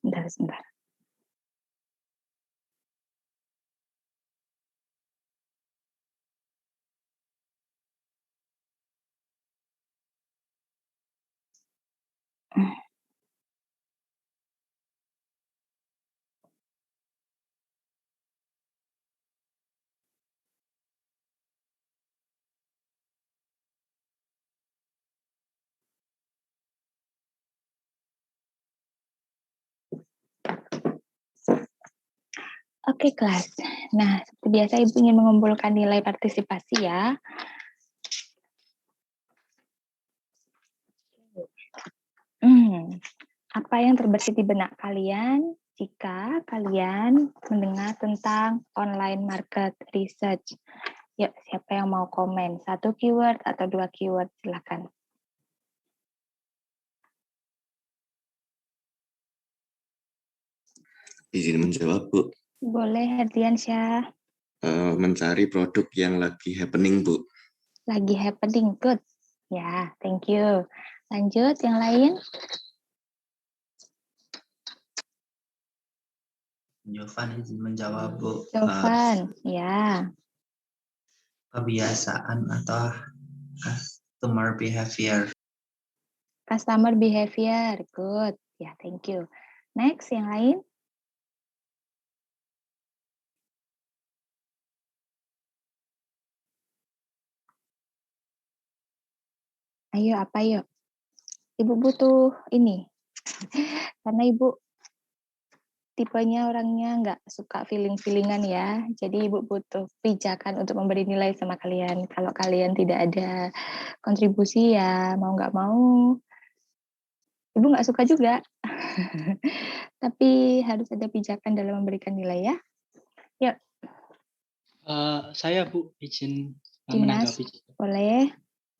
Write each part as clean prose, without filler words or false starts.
Sebentar. Oke, kelas. Nah, seperti biasa Ibu ingin mengumpulkan nilai partisipasi ya. Apa yang terbersih di benak kalian jika kalian mendengar tentang online market research? Yuk, siapa yang mau komen? 1 keyword atau 2 keyword? Silakan. Izin menjawab, Bu. Boleh, Herdiansyah. Mencari produk yang lagi happening, Bu. Lagi happening, good. Ya, thank you. Lanjut, yang lain? Jovan izin menjawab, Bu. Jovan, ya. Kebiasaan atau customer behavior. Customer behavior, good. Ya, thank you. Next, yang lain? Ayo, apa yuk? Ibu butuh ini. Karena Ibu tipenya orangnya nggak suka feeling-feelingan ya. Jadi Ibu butuh pijakan untuk memberi nilai sama kalian. Kalau kalian tidak ada kontribusi ya mau nggak mau, Ibu nggak suka juga. Tapi harus ada pijakan dalam memberikan nilai ya. Yuk. Saya Bu izin Dimas, menanggapi. boleh.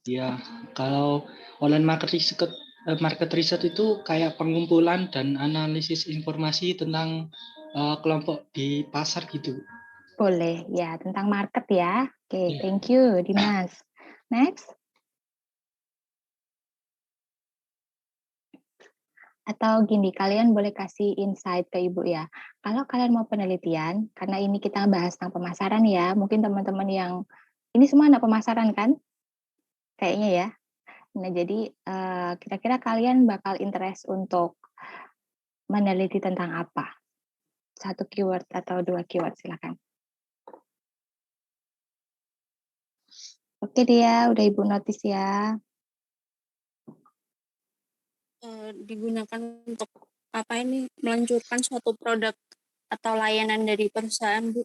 Ya, kalau online market research itu kayak pengumpulan dan analisis informasi tentang kelompok di pasar gitu. Boleh, ya tentang market ya. Oke, thank you Dimas. Next. Atau gini, kalian boleh kasih insight ke Ibu ya. Kalau kalian mau penelitian, karena ini kita bahas tentang pemasaran ya, mungkin teman-teman yang, ini semua anak pemasaran kan? Kayaknya ya. Nah, jadi kira-kira kalian bakal interest untuk meneliti tentang apa? 1 keyword atau 2 keyword, silakan. Oke dia, udah Ibu notice ya. Digunakan untuk apa ini meluncurkan suatu produk atau layanan dari perusahaan, Bu.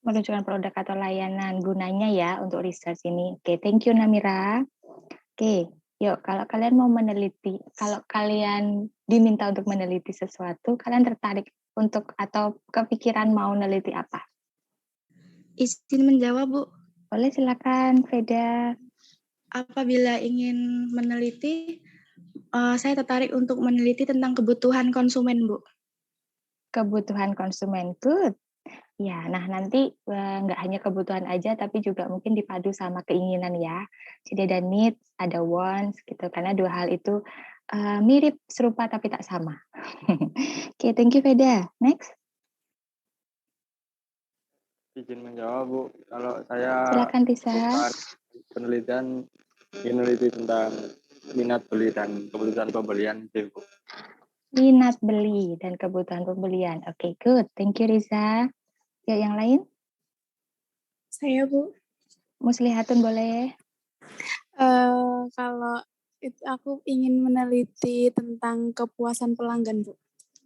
Meluncurkan produk atau layanan, gunanya ya untuk research ini. Oke, thank you Namira. Oke, yuk kalau kalian mau meneliti, kalau kalian diminta untuk meneliti sesuatu, kalian tertarik untuk atau kepikiran mau meneliti apa? Izin menjawab, Bu. Boleh silakan, Veda. Apabila ingin meneliti, saya tertarik untuk meneliti tentang kebutuhan konsumen, Bu. Kebutuhan konsumen, good. Ya, nah nanti nggak hanya kebutuhan aja, tapi juga mungkin dipadu sama keinginan ya. Jadi ada needs, ada wants, gitu. Karena dua hal itu mirip, serupa, tapi tak sama. Oke, thank you Veda. Next. Izin menjawab, Bu. Kalau saya Silakan Tisa. penelitian meneliti tentang minat beli dan kebutuhan pembelian, Bu. Minat beli dan kebutuhan pembelian. Oke, good. Thank you Riza. Ya, yang lain? Saya, Bu. Muslihatun boleh. Kalau itu aku ingin meneliti tentang kepuasan pelanggan, Bu.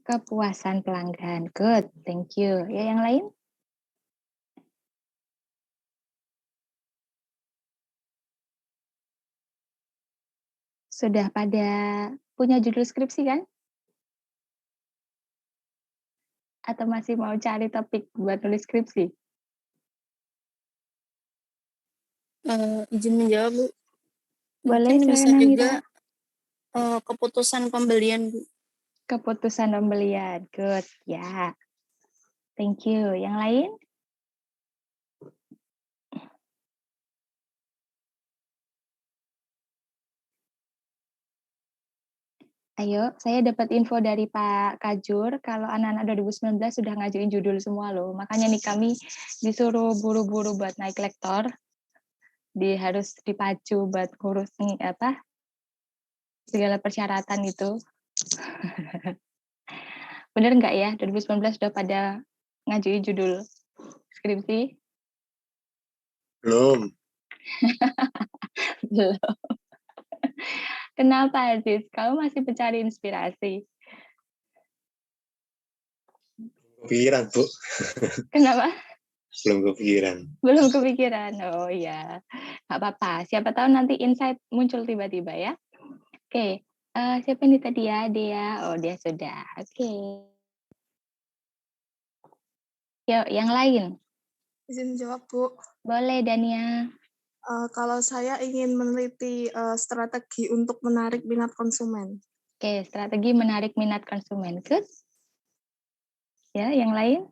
Kepuasan pelanggan. Good. Thank you. Ya, yang lain? Sudah pada punya judul skripsi kan? Atau masih mau cari topik buat tulis skripsi? Izin menjawab, Bu. Boleh, Mungkin bisa silakan juga Amira. keputusan pembelian, Bu. Keputusan pembelian. Good. Ya. Thank you. Yang lain? Ayo, saya dapat info dari Pak Kajur kalau anak-anak 2019 sudah ngajuin judul semua loh. Makanya nih kami disuruh buru-buru buat naik lektor. Harus dipacu buat ngurus segala persyaratan itu. Bener nggak ya? 2019 sudah pada ngajuin judul skripsi? Belum. Belum. Kenapa, Aziz? Kamu masih mencari inspirasi? Kepikiran, Bu. Kenapa? Belum kepikiran. Belum kepikiran. Oh iya, nggak apa-apa. Siapa tahu nanti insight muncul tiba-tiba ya. Oke, siapa nih tadi ya? Dia. Oh, dia sudah. Oke. Yuk, yang lain. Izin jawab, Bu. Boleh, Dania. Kalau saya ingin meneliti strategi untuk menarik minat konsumen. Oke, strategi menarik minat konsumen. Good. Ya, yang lain?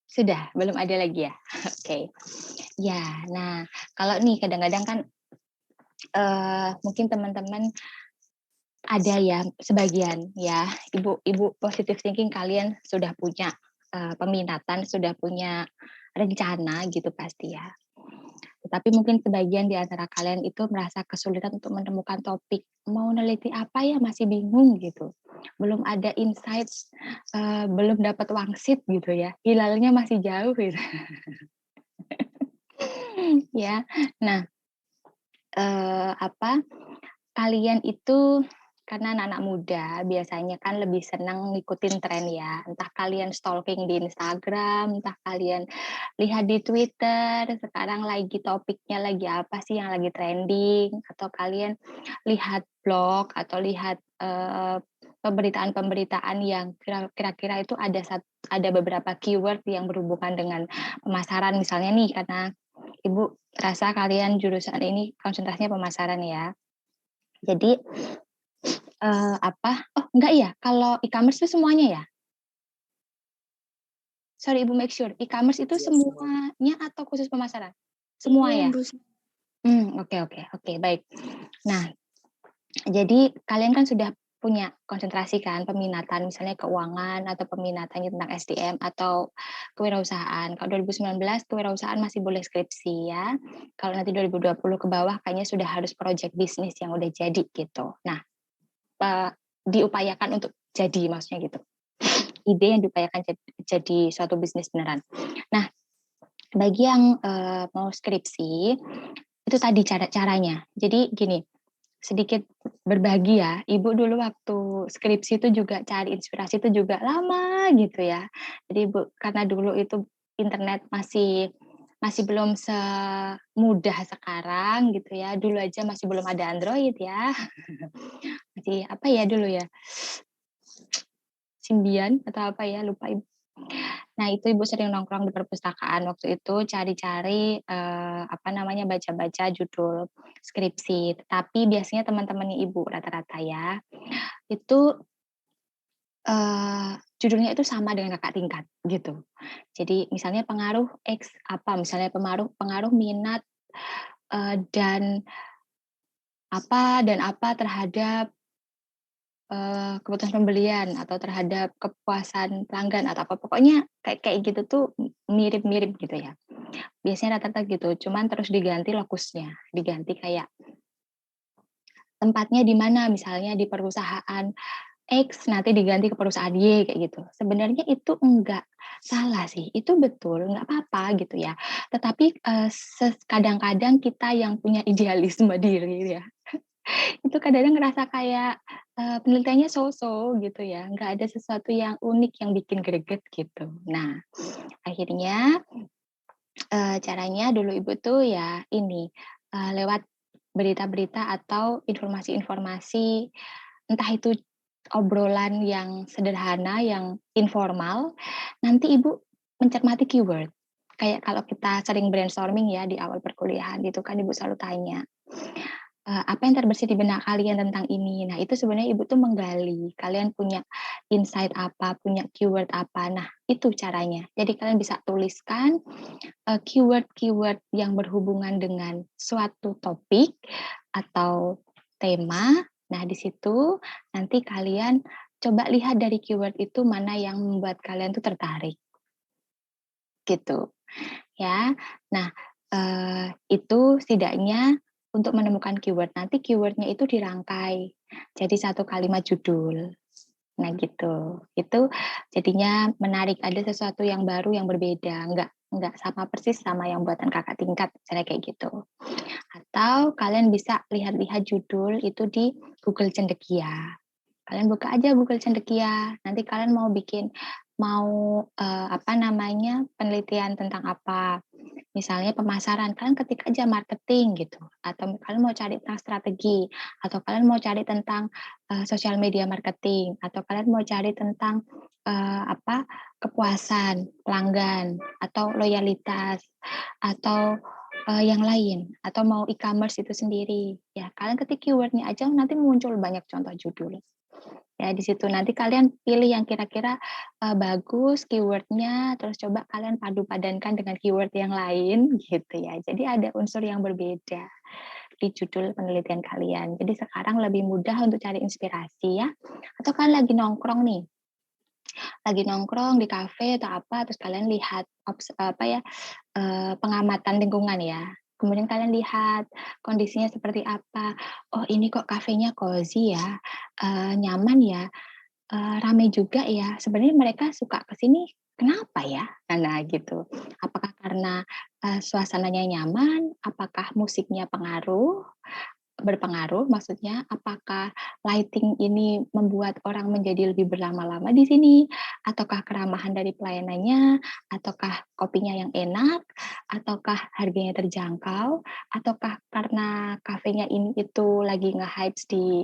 Sudah, belum ada lagi ya? Oke. Ya, nah kalau nih kadang-kadang kan mungkin teman-teman ada ya sebagian ya, ibu positive thinking kalian sudah punya peminatan, sudah punya rencana gitu pasti ya. Tetapi mungkin sebagian di antara kalian itu merasa kesulitan untuk menemukan topik. Mau neliti apa ya masih bingung gitu. Belum ada insights, belum dapat wangsit gitu ya. Hilalnya masih jauh gitu. Ya. Nah, kalian itu karena anak-anak muda biasanya kan lebih senang ngikutin tren ya. Entah kalian stalking di Instagram, entah kalian lihat di Twitter, sekarang lagi topiknya lagi apa sih yang lagi trending, atau kalian lihat blog atau lihat pemberitaan-pemberitaan yang kira-kira itu ada beberapa keyword yang berhubungan dengan pemasaran misalnya nih, karena Ibu rasa kalian jurusan ini konsentrasinya pemasaran ya. Jadi oh enggak ya, kalau e-commerce itu semuanya ya? Sorry Ibu, make sure e-commerce itu semuanya atau khusus pemasaran? Semua ya? Oke, baik. Nah, jadi kalian kan sudah punya konsentrasi kan, peminatan misalnya keuangan atau peminatannya tentang SDM atau kewirausahaan. Kalau 2019 kewirausahaan masih boleh skripsi ya. Kalau nanti 2020 ke bawah kayaknya sudah harus project bisnis yang udah jadi gitu. Nah, diupayakan untuk jadi maksudnya gitu. Ide yang diupayakan jadi suatu bisnis beneran. Nah, bagi yang mau skripsi itu tadi caranya. Jadi gini, sedikit berbagi ya. Ibu dulu waktu skripsi itu juga cari inspirasi itu juga lama gitu ya. Jadi Ibu karena dulu itu internet masih belum semudah sekarang gitu ya. Dulu aja masih belum ada Android ya. Masih apa ya dulu ya? Symbian atau apa ya, lupa Ibu. Nah, itu Ibu sering nongkrong di perpustakaan waktu itu cari-cari baca-baca judul skripsi. Tetapi biasanya teman-temannya Ibu rata-rata ya, itu judulnya itu sama dengan kakak tingkat gitu. Jadi misalnya pengaruh X apa, misalnya pengaruh minat dan apa terhadap keputusan pembelian atau terhadap kepuasan pelanggan atau apa, pokoknya kayak gitu tuh mirip-mirip gitu ya. Biasanya rata-rata gitu, cuman terus diganti lokusnya, diganti kayak tempatnya di mana, misalnya di perusahaan X nanti diganti ke perusahaan Y kayak gitu. Sebenarnya itu enggak salah sih, itu betul, enggak apa-apa gitu ya. Tetapi kadang-kadang kita yang punya idealisme diri ya, itu kadang-kadang ngerasa kayak penelitiannya so-so gitu ya, nggak ada sesuatu yang unik yang bikin greget gitu. Nah, akhirnya caranya dulu Ibu tuh ya ini, lewat berita-berita atau informasi-informasi, entah itu obrolan yang sederhana, yang informal, nanti Ibu mencermati keyword. Kayak kalau kita sering brainstorming ya di awal perkuliahan gitu kan Ibu selalu tanya, apa yang terbersih di benak kalian tentang ini. Nah, itu sebenarnya Ibu tuh menggali, kalian punya insight apa, punya keyword apa. Nah, itu caranya. Jadi kalian bisa tuliskan keyword-keyword yang berhubungan dengan suatu topik atau tema. Nah, di situ nanti kalian coba lihat dari keyword itu mana yang membuat kalian tuh tertarik. Gitu. Ya. Nah, itu setidaknya untuk menemukan keyword. Nanti keyword-nya itu dirangkai jadi satu kalimat judul. Nah, gitu. Itu jadinya menarik, ada sesuatu yang baru yang berbeda, enggak sama persis sama yang buatan kakak tingkat, misalnya kayak gitu. Atau kalian bisa lihat-lihat judul itu di Google Cendekia. Kalian buka aja Google Cendekia, nanti kalian mau bikin penelitian tentang apa. Misalnya pemasaran, kalian ketik aja marketing gitu, atau kalian mau cari tentang strategi, atau kalian mau cari tentang sosial media marketing, atau kalian mau cari tentang kepuasan pelanggan, atau loyalitas, atau yang lain, atau mau e-commerce itu sendiri. Ya, kalian ketik keyword-nya aja nanti muncul banyak contoh judul. Ya, di situ nanti kalian pilih yang kira-kira bagus keyword-nya, terus coba kalian padu-padankan dengan keyword yang lain gitu ya. Jadi ada unsur yang berbeda di judul penelitian kalian. Jadi sekarang lebih mudah untuk cari inspirasi ya. Atau kalian lagi nongkrong nih, lagi nongkrong di kafe atau apa, terus kalian lihat pengamatan lingkungan ya. Kemudian kalian lihat kondisinya seperti apa. Oh, ini kok kafenya cozy ya, nyaman ya, rame juga ya. Sebenarnya mereka suka ke sini kenapa ya? Nah, gitu. Apakah karena suasananya nyaman? Apakah musiknya berpengaruh maksudnya, apakah lighting ini membuat orang menjadi lebih berlama-lama di sini, ataukah keramahan dari pelayanannya, ataukah kopinya yang enak, ataukah harganya terjangkau, ataukah karena kafenya ini itu lagi nge-hype di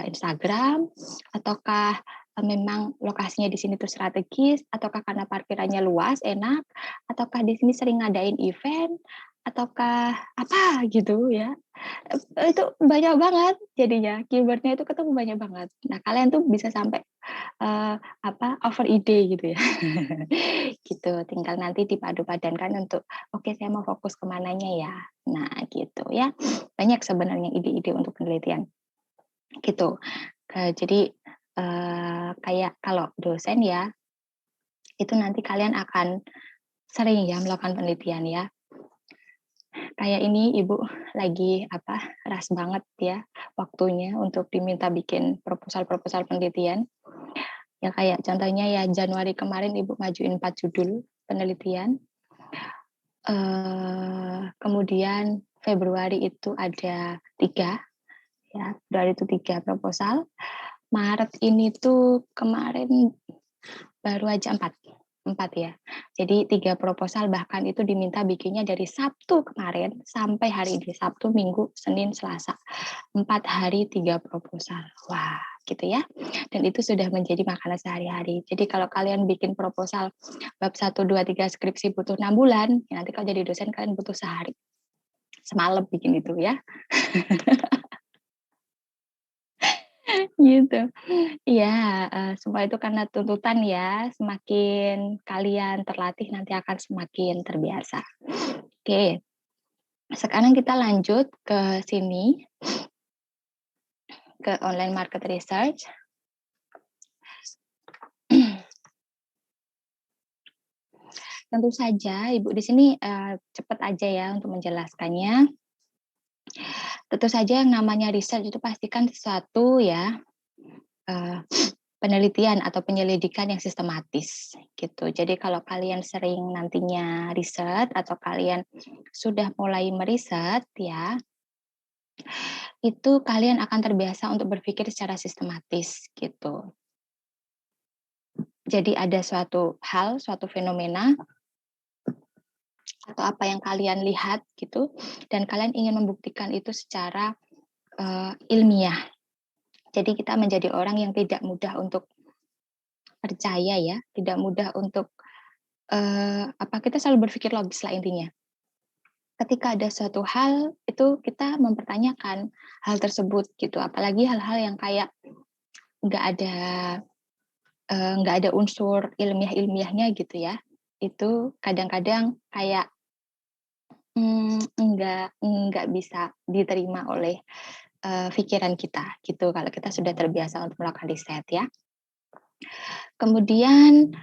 Instagram, ataukah memang lokasinya di sini tuh strategis, ataukah karena parkirannya luas, enak, ataukah di sini sering ngadain event, ataukah apa gitu ya. Itu banyak banget jadinya, keyword-nya itu ketemu banyak banget. Nah, kalian tuh bisa sampai over ide gitu ya. Gitu, tinggal nanti dipadu-padankan untuk, oke saya mau fokus ke mananya ya. Nah, gitu ya. Banyak sebenarnya ide-ide untuk penelitian. Gitu. Jadi kayak kalau dosen ya, itu nanti kalian akan sering ya melakukan penelitian ya. Kayak ini Ibu lagi ras banget ya waktunya untuk diminta bikin proposal penelitian. Ya kayak contohnya ya Januari kemarin Ibu ngajuin 4 judul penelitian. Kemudian Februari itu ada 3 ya, Februari itu 3 proposal. Maret ini tuh kemarin baru aja 4 ya. Jadi 3 proposal bahkan itu diminta bikinnya dari Sabtu kemarin sampai hari ini, Sabtu, Minggu, Senin, Selasa. 4 hari 3 proposal. Wah, gitu ya. Dan itu sudah menjadi makanan sehari-hari. Jadi kalau kalian bikin proposal bab 1, 2, 3 skripsi butuh 6 bulan, ya nanti kalau jadi dosen kalian butuh sehari. Semalam bikin itu ya. Gitu. Iya, semua itu karena tuntutan ya, semakin kalian terlatih nanti akan semakin terbiasa. Oke, sekarang kita lanjut ke sini, ke online market research. Tentu saja Ibu di sini cepat aja ya untuk menjelaskannya. Tentu saja yang namanya research itu pastikan sesuatu ya, penelitian atau penyelidikan yang sistematis gitu. Jadi kalau kalian sering nantinya riset atau kalian sudah mulai meriset ya, itu kalian akan terbiasa untuk berpikir secara sistematis gitu. Jadi ada suatu hal, suatu fenomena atau apa yang kalian lihat gitu, dan kalian ingin membuktikan itu secara ilmiah. Jadi kita menjadi orang yang tidak mudah untuk percaya ya, tidak mudah untuk kita selalu berpikir logis lah intinya. ketika ada suatu hal itu kita mempertanyakan hal tersebut gitu, apalagi hal-hal yang kayak nggak ada nggak ada unsur ilmiahnya gitu ya, itu kadang-kadang kayak nggak bisa diterima oleh pikiran kita gitu kalau kita sudah terbiasa untuk melakukan riset ya. Kemudian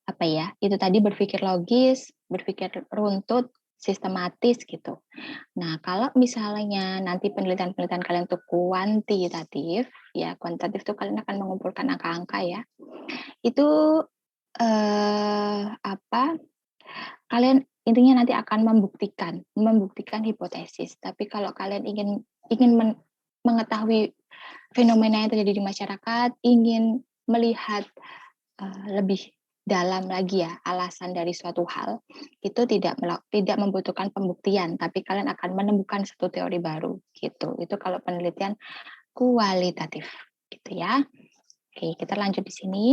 apa ya, itu tadi berpikir logis, berpikir runtut, sistematis gitu. Nah, kalau misalnya nanti penelitian-penelitian kalian itu kuantitatif, ya kuantitatif itu kalian akan mengumpulkan angka-angka ya. Itu kalian intinya nanti akan membuktikan hipotesis. Tapi kalau kalian ingin mengetahui fenomena yang terjadi di masyarakat, ingin melihat lebih dalam lagi ya alasan dari suatu hal, itu tidak membutuhkan pembuktian, tapi kalian akan menemukan satu teori baru gitu. Itu kalau penelitian kualitatif gitu ya. Oke, kita lanjut di sini.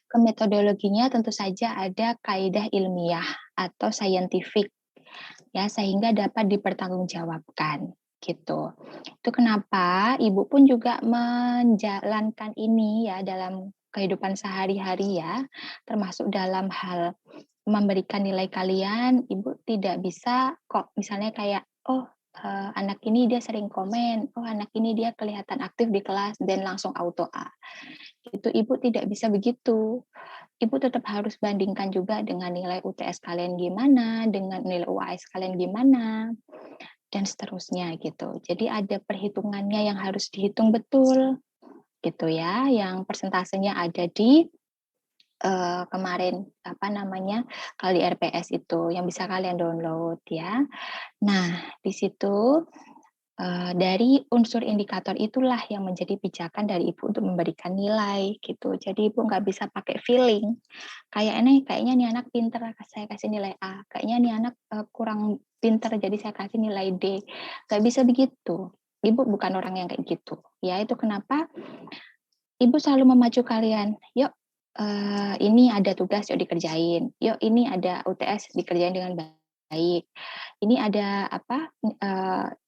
Ke metodologinya tentu saja ada kaidah ilmiah atau scientific ya, sehingga dapat dipertanggungjawabkan gitu. Itu kenapa Ibu pun juga menjalankan ini ya dalam kehidupan sehari-hari ya, termasuk dalam hal memberikan nilai kalian. Ibu tidak bisa kok misalnya kayak anak ini dia sering komen, anak ini dia kelihatan aktif di kelas dan langsung auto A. Itu Ibu tidak bisa begitu. Ibu tetap harus bandingkan juga dengan nilai UTS kalian gimana, dengan nilai UAS kalian gimana, dan seterusnya gitu. Jadi ada perhitungannya yang harus dihitung betul gitu ya, yang persentasenya ada di kemarin kalau di RPS itu yang bisa kalian download ya. Nah, di situ dari unsur indikator itulah yang menjadi pijakan dari Ibu untuk memberikan nilai gitu. Jadi Ibu nggak bisa pakai feeling. Kayaknya nih anak pinter, saya kasih nilai A. Kayaknya nih anak kurang pinter, jadi saya kasih nilai D. Nggak bisa begitu. Ibu bukan orang yang kayak gitu. Ya itu kenapa Ibu selalu memacu kalian. Yuk, ini ada tugas, yuk dikerjain. Yuk, ini ada UTS, dikerjain dengan baik. Ini ada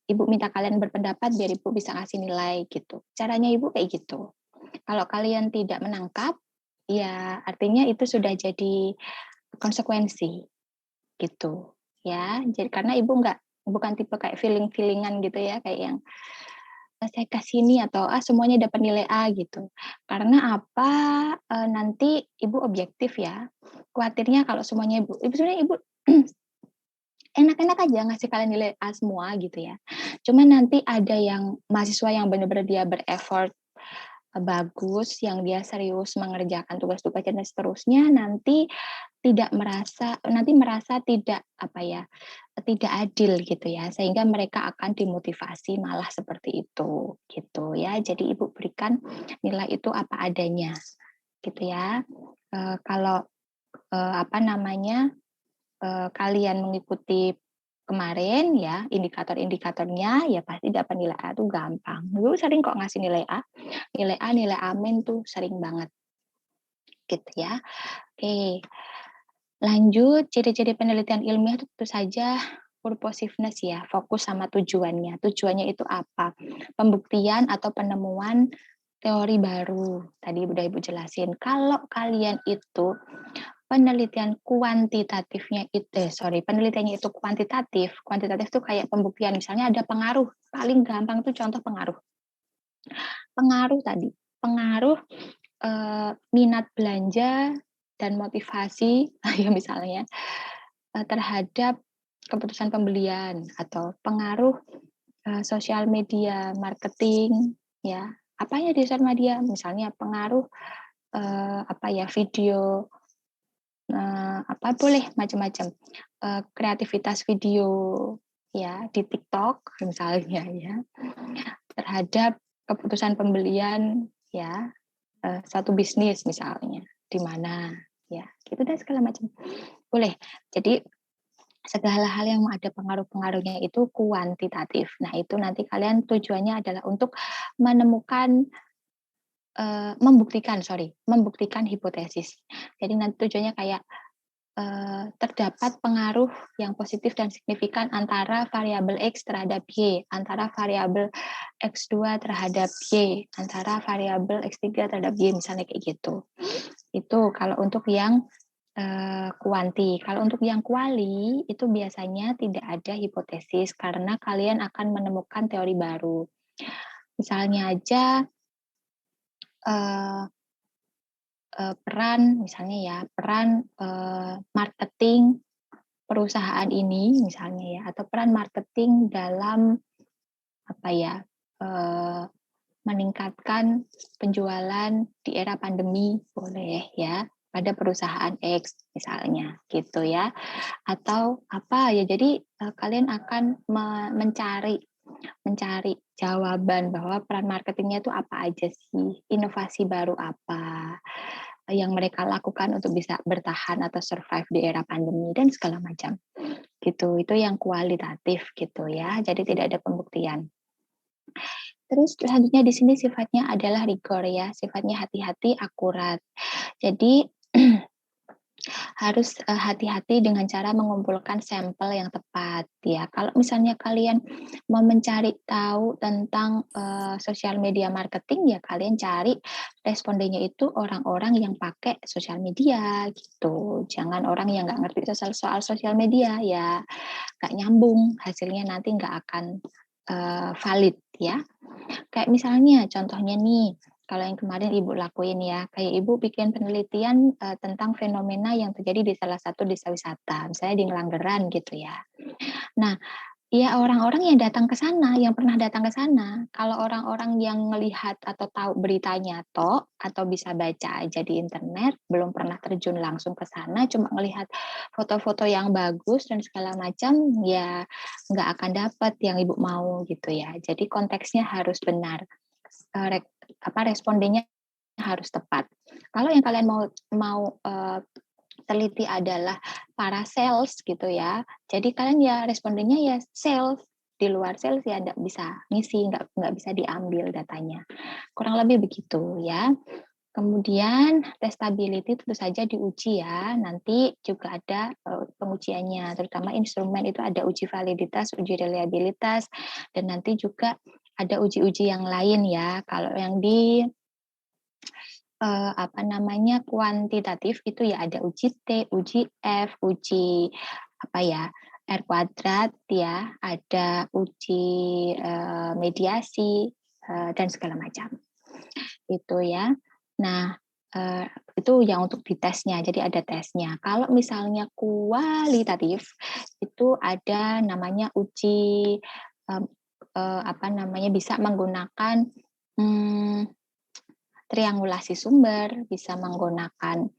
Ibu minta kalian berpendapat biar Ibu bisa ngasih nilai gitu. Caranya Ibu kayak gitu. Kalau kalian tidak menangkap, ya artinya itu sudah jadi konsekuensi gitu. Ya, jadi karena Ibu bukan tipe kayak feeling-feelingan gitu ya, kayak yang saya kasih ini atau semuanya dapat nilai A gitu. Karena apa? Nanti Ibu objektif ya. Khawatirnya kalau semuanya sebenarnya Ibu enak-enak aja ngasih kalian nilai A semua gitu ya. Cuma nanti ada yang mahasiswa yang benar-benar dia bereffort bagus, yang dia serius mengerjakan tugas-tugas dan seterusnya, nanti merasa tidak tidak adil gitu ya, sehingga mereka akan dimotivasi malah seperti itu gitu ya. Jadi Ibu berikan nilai itu apa adanya gitu ya. Kalau kalian mengikuti kemarin ya indikator-indikatornya ya pasti dapat nilai A itu gampang. Ibu sering kok ngasih nilai A, nilai amin tuh sering banget gitu ya. Oke. Lanjut, ciri-ciri penelitian ilmiah itu tentu saja purposiveness ya, fokus sama tujuannya. Tujuannya itu apa? Pembuktian atau penemuan teori baru. Tadi udah Ibu jelasin. Kalau kalian itu penelitiannya itu kuantitatif itu kayak pembuktian. Misalnya ada pengaruh, paling gampang itu contoh pengaruh. Pengaruh minat belanja dan motivasi ya misalnya terhadap keputusan pembelian atau pengaruh sosial media marketing ya apanya di sosial media misalnya pengaruh video boleh macam-macam kreativitas video ya di TikTok misalnya ya terhadap keputusan pembelian ya satu bisnis misalnya di mana ya gitu dan segala macam boleh. Jadi segala hal yang ada pengaruh-pengaruhnya itu kuantitatif. Nah itu nanti kalian tujuannya adalah untuk menemukan membuktikan hipotesis. Jadi nanti tujuannya kayak terdapat pengaruh yang positif dan signifikan antara variabel X terhadap Y, antara variabel X2 terhadap Y, antara variabel X3 terhadap Y, misalnya kayak gitu. Itu kalau untuk yang kuanti. Kalau untuk yang kuali, itu biasanya tidak ada hipotesis karena kalian akan menemukan teori baru. Misalnya aja peran, misalnya ya, peran marketing perusahaan ini misalnya ya, atau peran marketing dalam apa ya, meningkatkan penjualan di era pandemi, boleh ya, pada perusahaan X misalnya gitu ya, atau apa ya, jadi kalian akan mencari jawaban bahwa peran marketingnya itu apa aja sih, inovasi baru apa yang mereka lakukan untuk bisa bertahan atau survive di era pandemi dan segala macam gitu. Itu yang kualitatif gitu ya, jadi tidak ada pembuktian. Terus selanjutnya di sini sifatnya adalah rigor ya, sifatnya hati-hati, akurat. Jadi harus hati-hati dengan cara mengumpulkan sampel yang tepat ya. Kalau misalnya kalian mau mencari tahu tentang sosial media marketing ya, kalian cari respondennya itu orang-orang yang pakai sosial media gitu. Jangan orang yang nggak ngerti soal sosial media ya, nggak nyambung, hasilnya nanti nggak akan valid ya. Kayak misalnya contohnya nih, kalau yang kemarin Ibu lakuin ya, kayak Ibu bikin penelitian tentang fenomena yang terjadi di salah satu desa wisata, misalnya di Ngelanggeran gitu ya. Nah, ya orang-orang yang datang ke sana, yang pernah datang ke sana, kalau orang-orang yang melihat atau tahu beritanya atau bisa baca aja di internet, belum pernah terjun langsung ke sana, cuma melihat foto-foto yang bagus dan segala macam, ya nggak akan dapat yang Ibu mau gitu ya. Jadi konteksnya harus benar. Respondennya harus tepat. Kalau yang kalian mau teliti adalah para sales gitu ya, jadi kalian ya respondennya ya sales, di luar sales ya nggak bisa ngisi, nggak bisa diambil datanya. Kurang lebih begitu ya. Kemudian testability tentu saja diuji ya, nanti juga ada pengujiannya, terutama instrumen itu ada uji validitas, uji reliabilitas, dan nanti juga ada uji-uji yang lain ya. Kalau yang di kuantitatif itu ya ada uji T, uji F, uji R kuadrat ya, ada uji mediasi dan segala macam. Itu ya. Nah, itu yang untuk di tesnya, jadi ada tesnya. Kalau misalnya kualitatif itu ada namanya uji bisa menggunakan triangulasi sumber, bisa menggunakan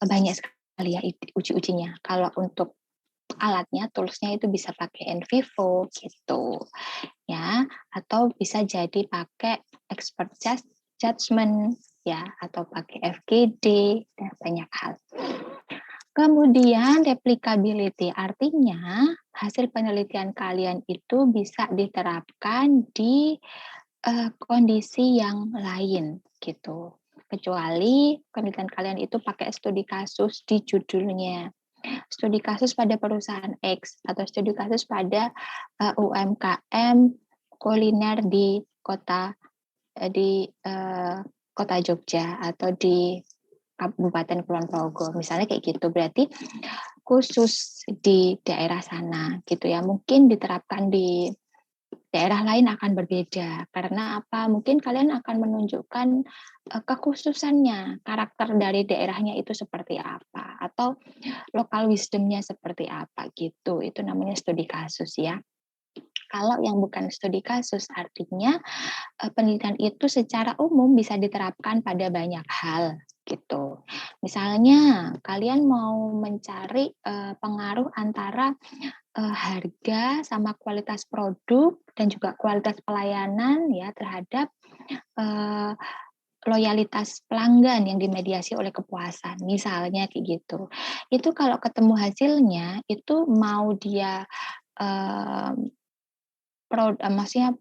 banyak sekali ya uji-ujinya. Kalau untuk alatnya, toolsnya itu bisa pakai in vivo gitu ya, atau bisa jadi pakai expert judgment ya, atau pakai FGD dan banyak hal. Kemudian replicability, artinya hasil penelitian kalian itu bisa diterapkan di kondisi yang lain gitu. Kecuali penelitian kalian itu pakai studi kasus di judulnya. Studi kasus pada perusahaan X atau studi kasus pada UMKM kuliner di kota Jogja atau di Kabupaten Kulon Progo, misalnya kayak gitu, berarti khusus di daerah sana gitu ya. Mungkin diterapkan di daerah lain akan berbeda karena apa? Mungkin kalian akan menunjukkan kekhususannya, karakter dari daerahnya itu seperti apa, atau lokal wisdomnya seperti apa gitu. Itu namanya studi kasus ya. Kalau yang bukan studi kasus, artinya penelitian itu secara umum bisa diterapkan pada banyak hal gitu. Misalnya kalian mau mencari pengaruh antara harga sama kualitas produk dan juga kualitas pelayanan ya terhadap loyalitas pelanggan yang dimediasi oleh kepuasan, misalnya kayak gitu. Itu kalau ketemu hasilnya itu mau dia maksudnya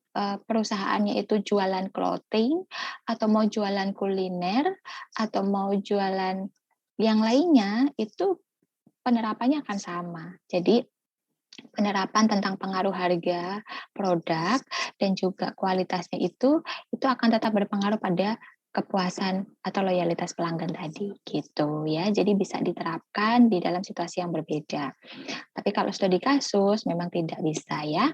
perusahaannya itu jualan clothing, atau mau jualan kuliner, atau mau jualan yang lainnya, itu penerapannya akan sama. Jadi penerapan tentang pengaruh harga produk dan juga kualitasnya itu akan tetap berpengaruh pada kepuasan atau loyalitas pelanggan tadi gitu ya. Jadi bisa diterapkan di dalam situasi yang berbeda. Tapi kalau studi kasus memang tidak bisa ya.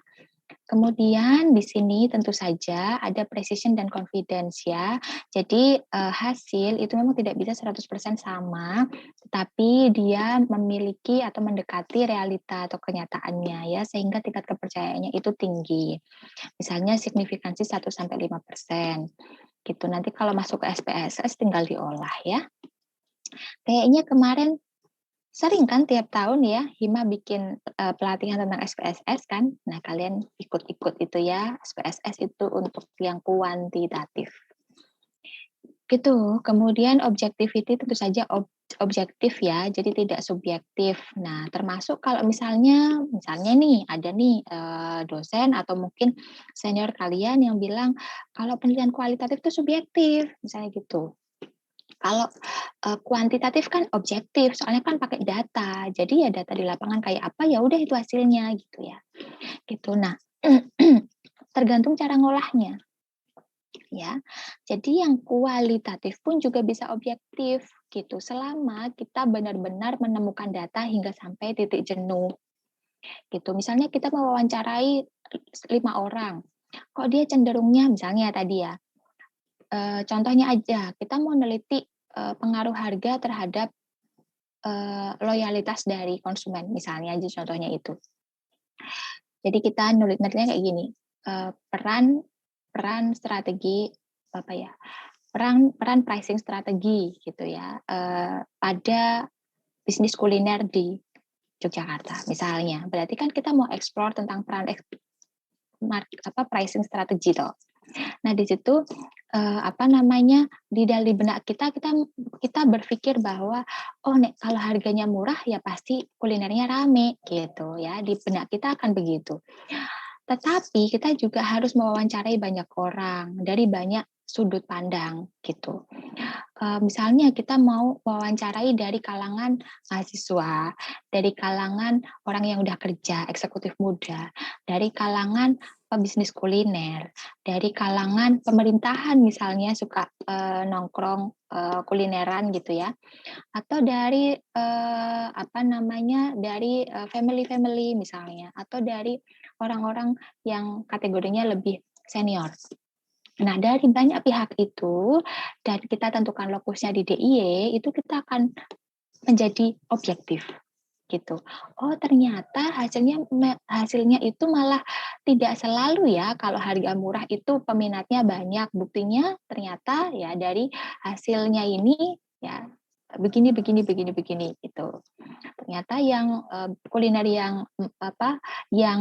Kemudian di sini tentu saja ada precision dan confidence ya. Jadi hasil itu memang tidak bisa 100% sama, tetapi dia memiliki atau mendekati realita atau kenyataannya ya, sehingga tingkat kepercayaannya itu tinggi. Misalnya signifikansi 1-5%. Gitu. Nanti kalau masuk ke SPSS tinggal diolah ya. Kayaknya kemarin sering kan tiap tahun ya Hima bikin pelatihan tentang SPSS kan. Nah, kalian ikut-ikut itu ya. SPSS itu untuk yang kuantitatif. Gitu. Kemudian objectivity tentu saja objektif ya, jadi tidak subjektif. Nah, termasuk kalau misalnya nih ada nih dosen atau mungkin senior kalian yang bilang kalau penelitian kualitatif itu subjektif, misalnya gitu. Kalau kuantitatif kan objektif, soalnya kan pakai data. Jadi ya data di lapangan kayak apa ya udah itu hasilnya gitu ya. Gitu. Nah, tergantung cara ngolahnya. Ya. Jadi yang kualitatif pun juga bisa objektif gitu. Selama kita benar-benar menemukan data hingga sampai titik jenuh. Gitu. Misalnya kita mewawancarai 5 orang. Kok dia cenderungnya misalnya tadi ya. Contohnya aja, kita mau neliti pengaruh harga terhadap loyalitas dari konsumen, misalnya aja contohnya itu. Jadi kita nelitinya kayak gini, peran strategi apa ya? Peran pricing strategi gitu ya pada bisnis kuliner di Yogyakarta, misalnya. Berarti kan kita mau explore tentang peran pricing strategi toh. Nah, di situ di dalam benak kita berpikir bahwa kalau harganya murah ya pasti kulinernya rame gitu ya. Di benak kita akan begitu. Tetapi kita juga harus mewawancarai banyak orang dari banyak sudut pandang gitu. Misalnya kita mau wawancarai dari kalangan mahasiswa, dari kalangan orang yang udah kerja, eksekutif muda, dari kalangan pebisnis kuliner, dari kalangan pemerintahan misalnya suka nongkrong kulineran gitu ya, atau dari dari family misalnya, atau dari orang-orang yang kategorinya lebih senior. Nah, dari banyak pihak itu, dan kita tentukan lokusnya di DIY, itu kita akan menjadi objektif. Gitu. Oh, ternyata hasilnya itu malah tidak selalu ya kalau harga murah itu peminatnya banyak. Buktinya ternyata ya dari hasilnya ini ya begini gitu. Ternyata yang kuliner yang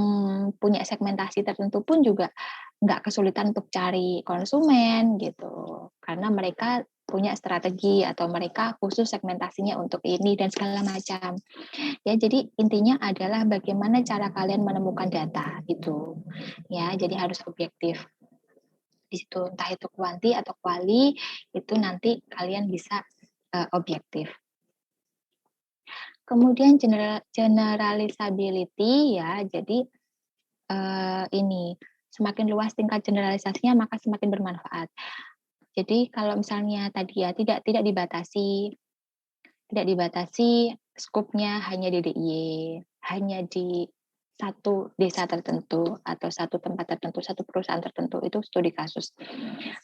punya segmentasi tertentu pun juga nggak kesulitan untuk cari konsumen gitu, karena mereka punya strategi atau mereka khusus segmentasinya untuk ini dan segala macam. Ya, jadi intinya adalah bagaimana cara kalian menemukan data itu. Ya, jadi harus objektif. Di situ entah itu kuanti atau kuali, itu nanti kalian bisa objektif. Kemudian generalisability ya, jadi ini semakin luas tingkat generalisasinya maka semakin bermanfaat. Jadi kalau misalnya tadi ya tidak dibatasi skupnya hanya di DIY, hanya di satu desa tertentu atau satu tempat tertentu, satu perusahaan tertentu, itu studi kasus.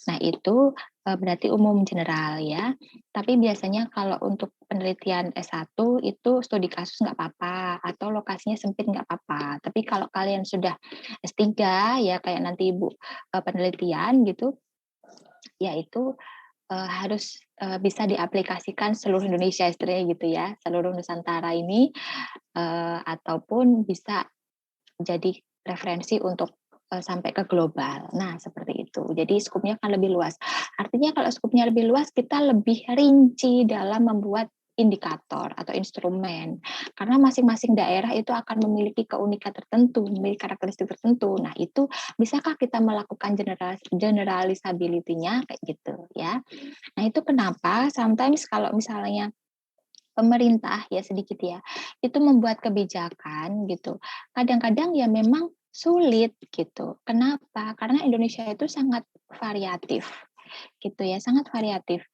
Nah, itu berarti umum general ya. Tapi biasanya kalau untuk penelitian S1 itu studi kasus nggak apa-apa, atau lokasinya sempit nggak apa-apa. Tapi kalau kalian sudah S3 ya kayak nanti Ibu penelitian gitu, ya itu harus bisa diaplikasikan seluruh Indonesia istilahnya gitu ya, seluruh Nusantara ini, ataupun bisa jadi referensi untuk sampai ke global. Nah, seperti itu. Jadi skupnya kan lebih luas. Artinya kalau skupnya lebih luas, kita lebih rinci dalam membuat indikator atau instrumen. Karena masing-masing daerah itu akan memiliki keunikan tertentu, memiliki karakteristik tertentu. Nah, itu bisakah kita melakukan generalisability-nya kayak gitu ya. Nah, itu kenapa sometimes kalau misalnya pemerintah ya sedikit ya, itu membuat kebijakan gitu. Kadang-kadang ya memang sulit gitu. Kenapa? Karena Indonesia itu sangat variatif gitu ya, sangat variatif.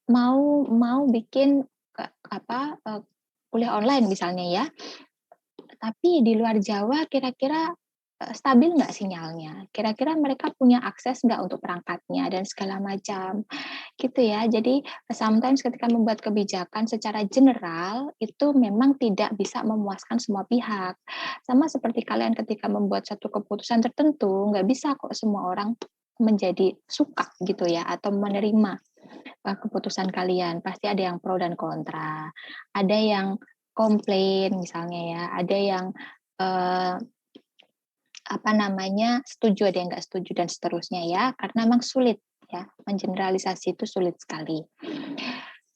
Mau bikin kuliah online misalnya ya, tapi di luar Jawa kira-kira stabil nggak sinyalnya? Kira-kira mereka punya akses nggak untuk perangkatnya dan segala macam, gitu ya. Jadi sometimes ketika membuat kebijakan secara general itu memang tidak bisa memuaskan semua pihak. Sama seperti kalian ketika membuat satu keputusan tertentu, nggak bisa kok semua orang menjadi suka gitu ya atau menerima keputusan kalian. Pasti ada yang pro dan kontra, ada yang komplain misalnya ya, ada yang setuju, ada yang nggak setuju dan seterusnya ya, karena memang sulit ya, mengeneralisasi itu sulit sekali.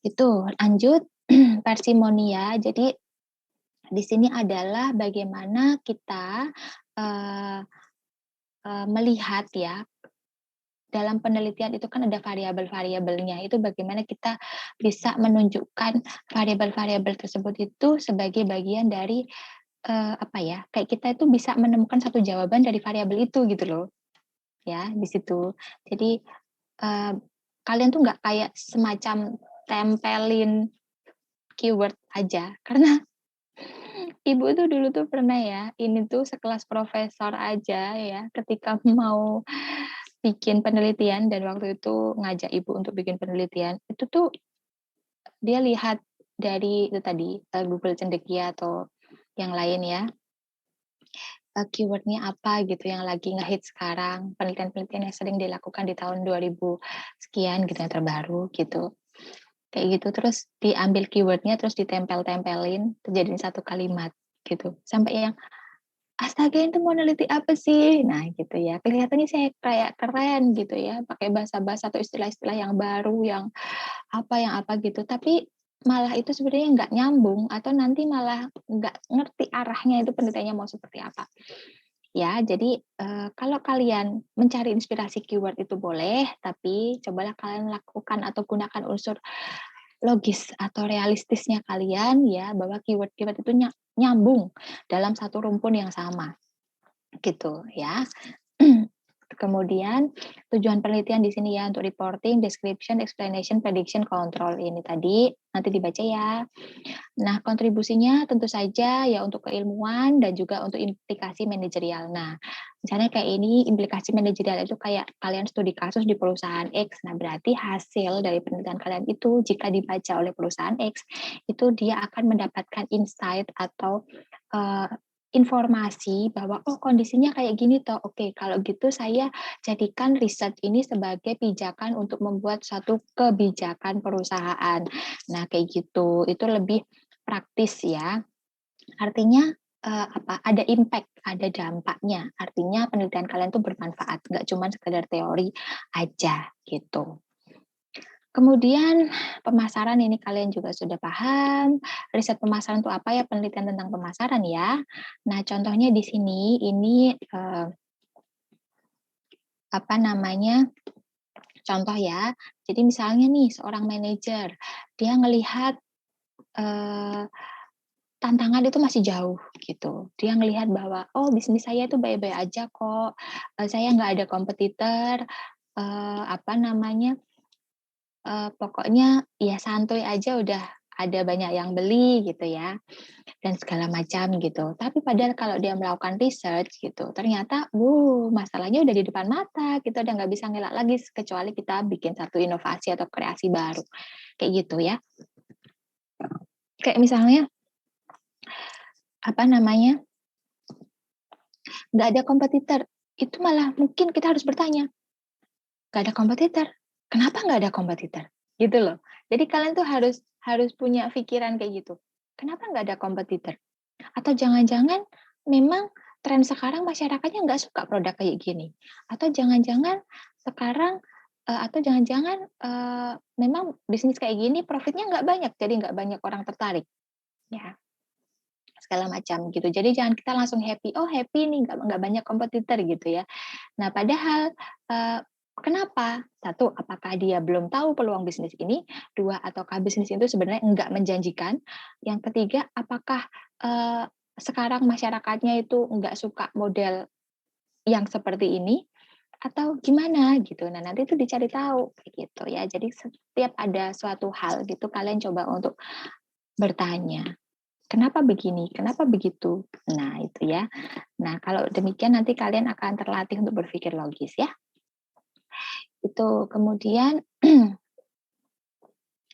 Itu lanjut parsimonia. Jadi di sini adalah bagaimana kita melihat ya, dalam penelitian itu kan ada variabel-variabelnya. Itu bagaimana kita bisa menunjukkan variabel-variabel tersebut itu sebagai bagian dari kayak kita itu bisa menemukan satu jawaban dari variabel itu gitu loh. Ya, di situ. Jadi kalian tuh nggak kayak semacam tempelin keyword aja, karena ibu tuh dulu tuh pernah ya, ini tuh sekelas profesor aja ya, ketika mau bikin penelitian dan waktu itu ngajak ibu untuk bikin penelitian, itu tuh dia lihat dari itu tadi Google Cendekia atau yang lain ya, keywordnya apa gitu yang lagi ngehit sekarang, penelitian-penelitian yang sering dilakukan di tahun 2000 sekian gitu yang terbaru gitu. Kayak gitu, terus diambil keywordnya terus ditempel-tempelin, terjadi satu kalimat gitu. Sampai yang, astaga itu mau neliti apa sih? Nah gitu ya, kelihatannya saya kayak keren gitu ya, pakai bahasa-bahasa atau istilah-istilah yang baru, yang apa gitu. Tapi malah itu sebenarnya nggak nyambung atau nanti malah nggak ngerti arahnya itu penelitiannya mau seperti apa. Ya, jadi kalau kalian mencari inspirasi keyword itu boleh, tapi cobalah kalian lakukan atau gunakan unsur logis atau realistisnya kalian ya, bahwa keyword-keyword itu nyambung dalam satu rumpun yang sama. Gitu ya. Kemudian tujuan penelitian di sini ya untuk reporting, description, explanation, prediction, control ini tadi nanti dibaca ya. Nah, kontribusinya tentu saja ya untuk keilmuan dan juga untuk implikasi manajerial. Nah, misalnya kayak ini implikasi manajerial itu kayak kalian studi kasus di perusahaan X. Nah, berarti hasil dari penelitian kalian itu jika dibaca oleh perusahaan X, itu dia akan mendapatkan insight atau informasi bahwa oh kondisinya kayak gini toh. Oke, kalau gitu saya jadikan riset ini sebagai pijakan untuk membuat suatu kebijakan perusahaan. Nah, kayak gitu. Itu lebih praktis ya. Artinya ada impact, ada dampaknya. Artinya penelitian kalian tuh bermanfaat, nggak cuma sekedar teori aja gitu. Kemudian pemasaran ini kalian juga sudah paham. Riset pemasaran itu apa ya? Penelitian tentang pemasaran ya. Nah, contohnya di sini ini contoh ya. Jadi misalnya nih seorang manajer, dia ngelihat tantangan itu masih jauh gitu. Dia ngelihat bahwa oh bisnis saya itu baik-baik aja kok. Saya nggak ada kompetitor. Pokoknya ya santuy aja udah ada banyak yang beli gitu ya dan segala macam gitu. Tapi padahal kalau dia melakukan research gitu, ternyata masalahnya udah di depan mata, kita udah nggak bisa ngelak lagi kecuali kita bikin satu inovasi atau kreasi baru kayak gitu ya. Kayak misalnya nggak ada kompetitor, itu malah mungkin kita harus bertanya, nggak ada kompetitor, kenapa nggak ada kompetitor? Gitu loh. Jadi kalian tuh harus punya pikiran kayak gitu. Kenapa nggak ada kompetitor? Atau jangan-jangan memang tren sekarang masyarakatnya nggak suka produk kayak gini? Atau jangan-jangan sekarang atau jangan-jangan, memang bisnis kayak gini profitnya nggak banyak, jadi nggak banyak orang tertarik, ya, segala macam gitu. Jadi jangan kita langsung happy, "Oh happy nih nggak banyak kompetitor," gitu ya. Nah padahal, kenapa? Satu, apakah dia belum tahu peluang bisnis ini? Dua, ataukah bisnis itu sebenarnya nggak menjanjikan? Yang ketiga, apakah, sekarang masyarakatnya itu nggak suka model yang seperti ini? Atau gimana gitu. Nah, nanti itu dicari tahu kayak gitu ya. Jadi setiap ada suatu hal gitu kalian coba untuk bertanya, "Kenapa begini? Kenapa begitu?" Nah, itu ya. Nah, kalau demikian nanti kalian akan terlatih untuk berpikir logis ya. Itu kemudian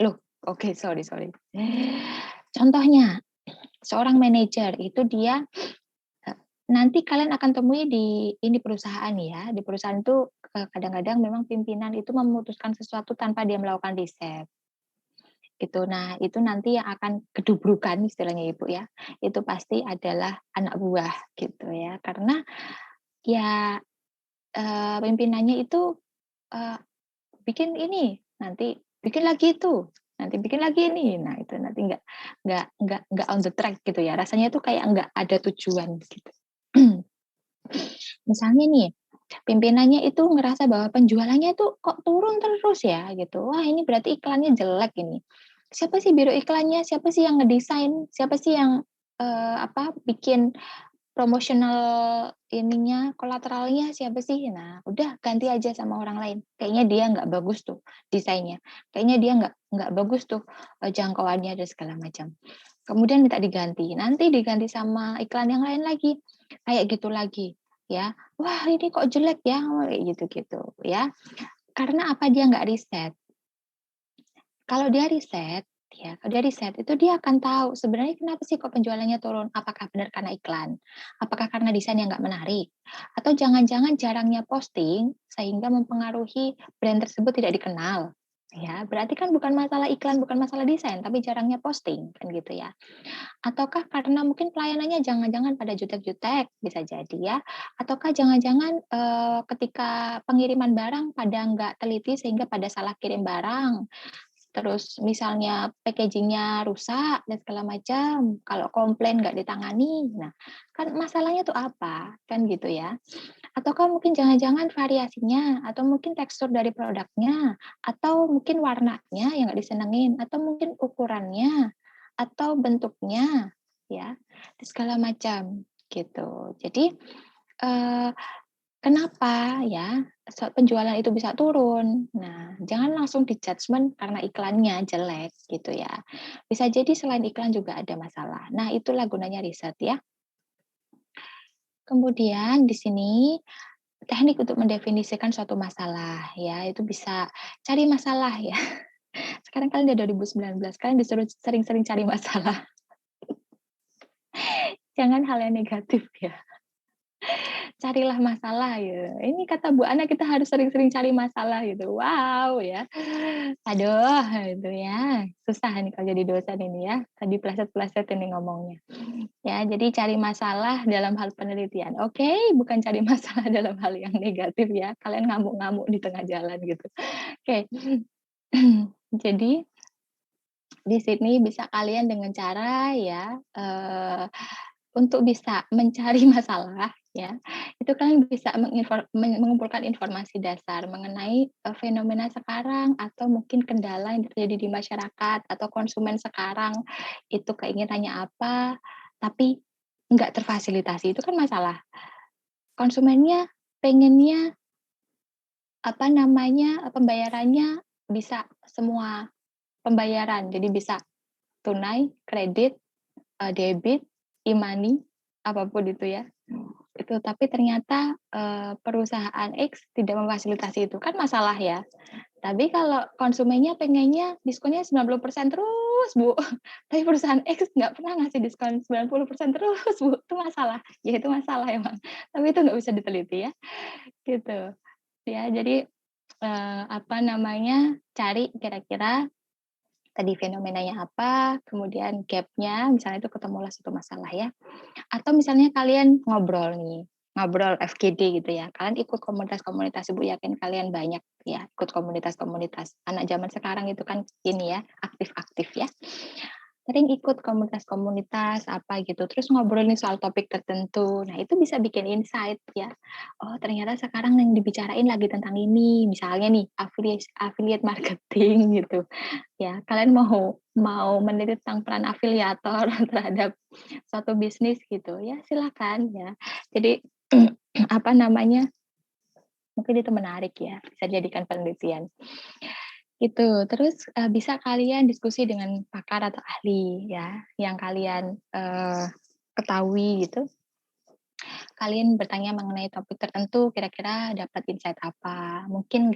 loh, oke, sorry sorry. Contohnya, seorang manajer itu dia nanti kalian akan temui di ini perusahaan ya, di perusahaan itu, kadang-kadang memang pimpinan itu memutuskan sesuatu tanpa dia melakukan riset, gitu. Nah, itu nanti yang akan kedubrukan istilahnya Ibu ya, itu pasti adalah anak buah gitu ya. Karena ya, pimpinannya itu, eee, bikin ini, nanti bikin lagi itu, nanti bikin lagi ini. Nah, itu nanti nggak on the track gitu ya, rasanya itu kayak nggak ada tujuan gitu. Misalnya nih, pimpinannya itu ngerasa bahwa penjualannya itu kok turun terus ya gitu. Wah ini berarti iklannya jelek ini. Siapa sih biro iklannya? Siapa sih yang ngedesain? Siapa sih yang bikin promotional ininya, kolateralnya siapa sih? Nah, udah ganti aja sama orang lain. Kayaknya dia nggak bagus tuh desainnya. Kayaknya dia nggak bagus tuh jangkauannya dan segala macam. Kemudian minta diganti. Nanti diganti sama iklan yang lain lagi. Kayak gitu lagi, ya. Wah, ini kok jelek ya, kayak gitu-gitu, ya. Karena apa? Dia nggak riset. Kalau dia riset, ya, kalau dia riset itu dia akan tahu sebenarnya kenapa sih kok penjualannya turun? Apakah benar karena iklan? Apakah karena desain yang nggak menarik? Atau jangan-jangan jarangnya posting sehingga mempengaruhi brand tersebut tidak dikenal? Ya, berarti kan bukan masalah iklan, bukan masalah desain, tapi jarangnya posting, kan gitu ya. Ataukah karena mungkin pelayanannya jangan-jangan pada jutek-jutek, bisa jadi ya. Ataukah jangan-jangan, ketika pengiriman barang pada nggak teliti sehingga pada salah kirim barang. Terus misalnya packaging-nya rusak dan segala macam, kalau komplain nggak ditangani, nah kan masalahnya tuh apa? Kan gitu ya. Ataukah mungkin jangan-jangan variasinya, atau mungkin tekstur dari produknya, atau mungkin warnanya yang nggak disenengin, atau mungkin ukurannya, atau bentuknya, ya, segala macam, gitu. Jadi, eee, kenapa ya penjualan itu bisa turun? Nah, jangan langsung di-judgement karena iklannya jelek, gitu ya. Bisa jadi selain iklan juga ada masalah. Nah, itulah gunanya riset ya. Kemudian di sini teknik untuk mendefinisikan suatu masalah ya, itu bisa cari masalah ya. Sekarang kalian udah 2019, kalian disuruh sering-sering cari masalah. Jangan hal yang negatif ya. Carilah masalah ya. Ini kata Bu Ana kita harus sering-sering cari masalah gitu. Wow ya. Aduh itu ya. Susah nih kalau jadi dosen ini ya. Tadi pleset-pleset ini ngomongnya. Ya, jadi cari masalah dalam hal penelitian. Oke, bukan cari masalah dalam hal yang negatif ya. Kalian ngamuk-ngamuk di tengah jalan gitu. Oke. Jadi di sini bisa kalian dengan cara ya, untuk bisa mencari masalah ya, itu kalian bisa mengumpulkan informasi dasar mengenai, fenomena sekarang atau mungkin kendala yang terjadi di masyarakat atau konsumen sekarang, itu keinginannya apa, tapi nggak terfasilitasi, itu kan masalah. Konsumennya pengennya, pembayarannya bisa semua pembayaran, jadi bisa tunai, kredit, debit, e-money, apapun itu ya. Itu tapi ternyata, perusahaan X tidak memfasilitasi itu, kan masalah ya. Tapi kalau konsumennya pengennya diskonnya 90% terus, Bu, tapi perusahaan X nggak pernah ngasih diskon 90% terus, Bu, itu masalah. Ya itu masalah emang, tapi itu nggak bisa diteliti ya, gitu. Ya jadi, cari kira-kira tadi fenomenanya apa, kemudian gap-nya, misalnya itu ketemulah satu masalah ya. Atau misalnya kalian ngobrol nih, ngobrol FGD gitu ya. Kalian ikut komunitas-komunitas, Ibu yakin kalian banyak ya ikut komunitas-komunitas. Anak zaman sekarang itu kan ini ya, aktif-aktif ya. Sering ikut komunitas-komunitas apa gitu, terus ngobrolin soal topik tertentu. Nah, itu bisa bikin insight ya. Oh, ternyata sekarang yang dibicarain lagi tentang ini. Misalnya nih, affiliate marketing gitu. Ya, kalian mau meneliti tentang peran afiliator terhadap suatu bisnis gitu. Ya, silakan ya. Jadi apa namanya? Mungkin itu menarik ya, bisa dijadikan penelitian. Itu. Terus bisa kalian diskusi dengan pakar atau ahli ya, yang kalian ketahui gitu. Kalian bertanya mengenai topik tertentu, kira-kira dapat insight apa? Mungkin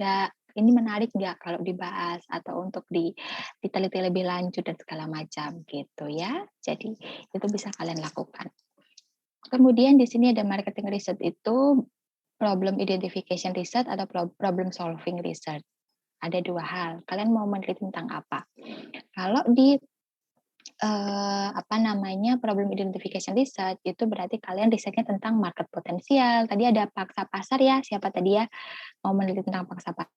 ini menarik nggak kalau dibahas atau untuk diteliti lebih lanjut dan segala macam gitu ya. Jadi itu bisa kalian lakukan. Kemudian di sini ada marketing research itu problem identification research atau problem solving research. Ada 2 hal. Kalian mau meneliti tentang apa? Kalau di problem identification research itu berarti kalian risetnya tentang market potensial. Tadi ada pangsa pasar ya. Siapa tadi ya mau meneliti tentang pangsa pasar?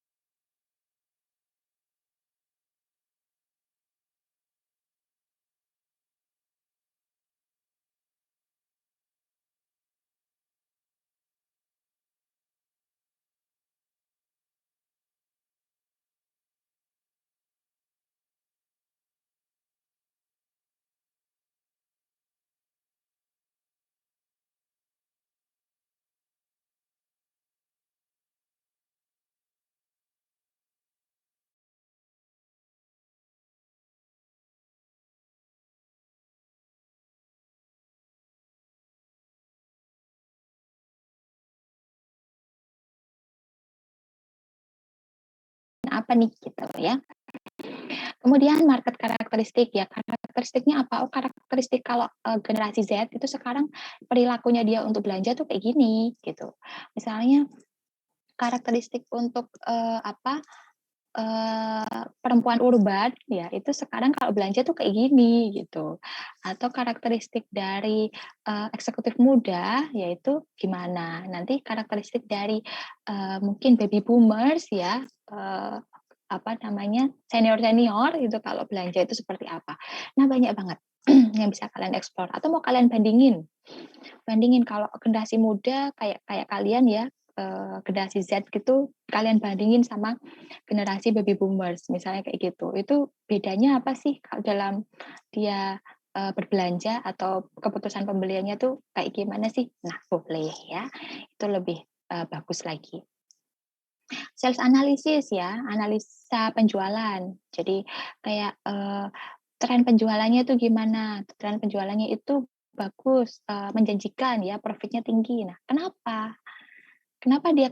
Apa nih gitu ya. Kemudian market karakteristik ya, karakteristiknya apa? Oh, karakteristik kalau generasi Z itu sekarang perilakunya dia untuk belanja tuh kayak gini gitu. Misalnya karakteristik untuk perempuan urban ya itu sekarang kalau belanja tuh kayak gini gitu. Atau karakteristik dari eksekutif muda yaitu gimana. Nanti karakteristik dari mungkin baby boomers ya senior itu kalau belanja itu seperti apa. Nah, banyak banget yang bisa kalian eksplor atau mau kalian bandingin kalau generasi muda kayak kalian ya generasi Z gitu kalian bandingin sama generasi baby boomers misalnya kayak gitu. Itu bedanya apa sih kalau dalam dia berbelanja atau keputusan pembeliannya tuh kayak gimana sih? Nah, boleh ya. Itu lebih bagus lagi. Sales analysis ya, analisa penjualan. Jadi kayak tren penjualannya itu gimana? Tren penjualannya itu bagus, menjanjikan ya, profitnya tinggi. Nah, kenapa? Kenapa dia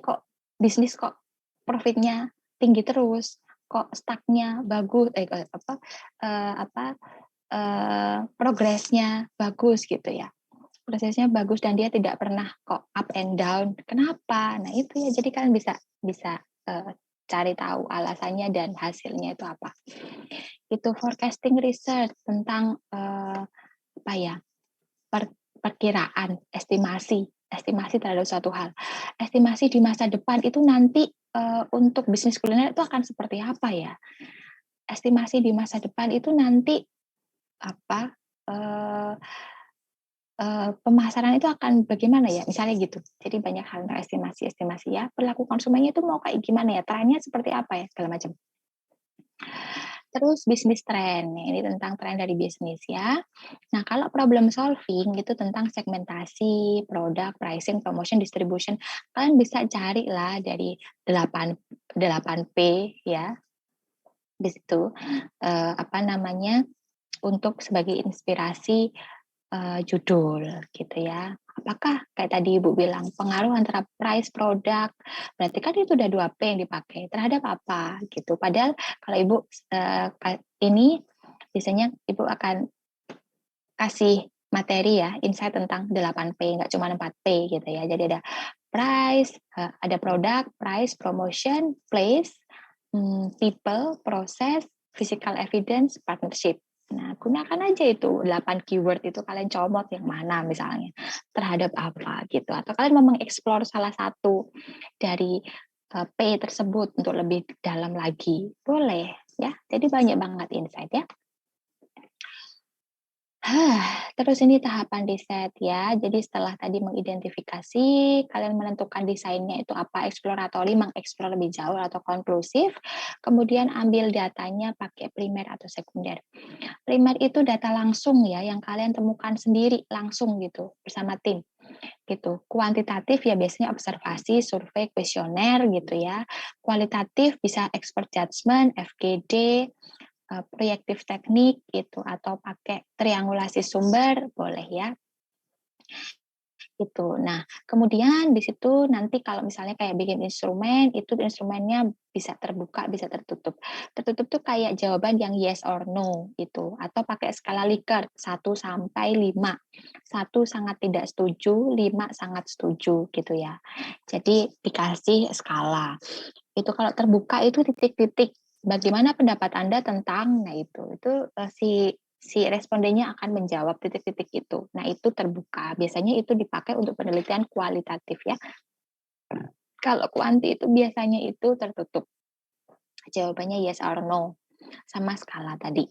bisnis kok profitnya tinggi terus? Kok stuck-nya bagus progresnya bagus gitu ya. Prosesnya bagus dan dia tidak pernah kok up and down. Kenapa? Nah, itu ya jadi kalian bisa cari tahu alasannya dan hasilnya itu apa. Itu forecasting research tentang perkiraan, estimasi terhadap suatu hal. Estimasi di masa depan itu nanti untuk bisnis kuliner itu akan seperti apa ya? Estimasi di masa depan itu nanti pemasaran itu akan bagaimana ya? Misalnya gitu. Jadi banyak hal estimasi ya. Perilaku konsumennya itu mau kayak gimana ya? Trennya seperti apa ya? Segala macam. Terus bisnis trend, ini tentang tren dari bisnis ya. Nah, kalau problem solving itu tentang segmentasi, produk, pricing, promotion, distribution. Kalian bisa cari lah dari 8P ya. Di situ untuk sebagai inspirasi judul gitu ya. Apakah kayak tadi Ibu bilang pengaruh antara price produk, berarti kan itu udah 2P yang dipakai terhadap apa gitu. Padahal kalau Ibu ini biasanya Ibu akan kasih materi ya, insight tentang 8P, nggak cuma 4P gitu ya. Jadi ada price, ada produk, price, promotion, place, people, process, physical evidence, partnership. Nah, gunakan aja itu 8 keyword itu kalian comot yang mana misalnya, terhadap apa gitu, atau kalian mau mengeksplor salah satu dari, P tersebut untuk lebih dalam lagi, boleh ya. Jadi banyak banget insight ya. Terus ini tahapan riset ya. Jadi setelah tadi mengidentifikasi, kalian menentukan desainnya itu apa, exploratory, mengeksplor lebih jauh atau konklusif, kemudian ambil datanya pakai primer atau sekunder. Primer itu data langsung ya, yang kalian temukan sendiri langsung gitu bersama tim gitu. Kuantitatif ya biasanya observasi, survei, kuesioner gitu ya. Kualitatif bisa expert judgment, FGD, proyektif teknik gitu, atau pakai triangulasi sumber boleh ya. Gitu. Nah, kemudian di situ nanti kalau misalnya kayak bikin instrumen, itu instrumennya bisa terbuka, bisa tertutup. Tertutup tuh kayak jawaban yang yes or no gitu, atau pakai skala Likert 1 sampai 5. 1 sangat tidak setuju, 5 sangat setuju gitu ya. Jadi dikasih skala. Itu kalau terbuka itu titik-titik. Bagaimana pendapat Anda tentang, nah itu si respondennya akan menjawab titik-titik itu. Nah, itu terbuka. Biasanya itu dipakai untuk penelitian kualitatif ya. Kalau kuanti itu biasanya itu tertutup. Jawabannya yes or no sama skala tadi.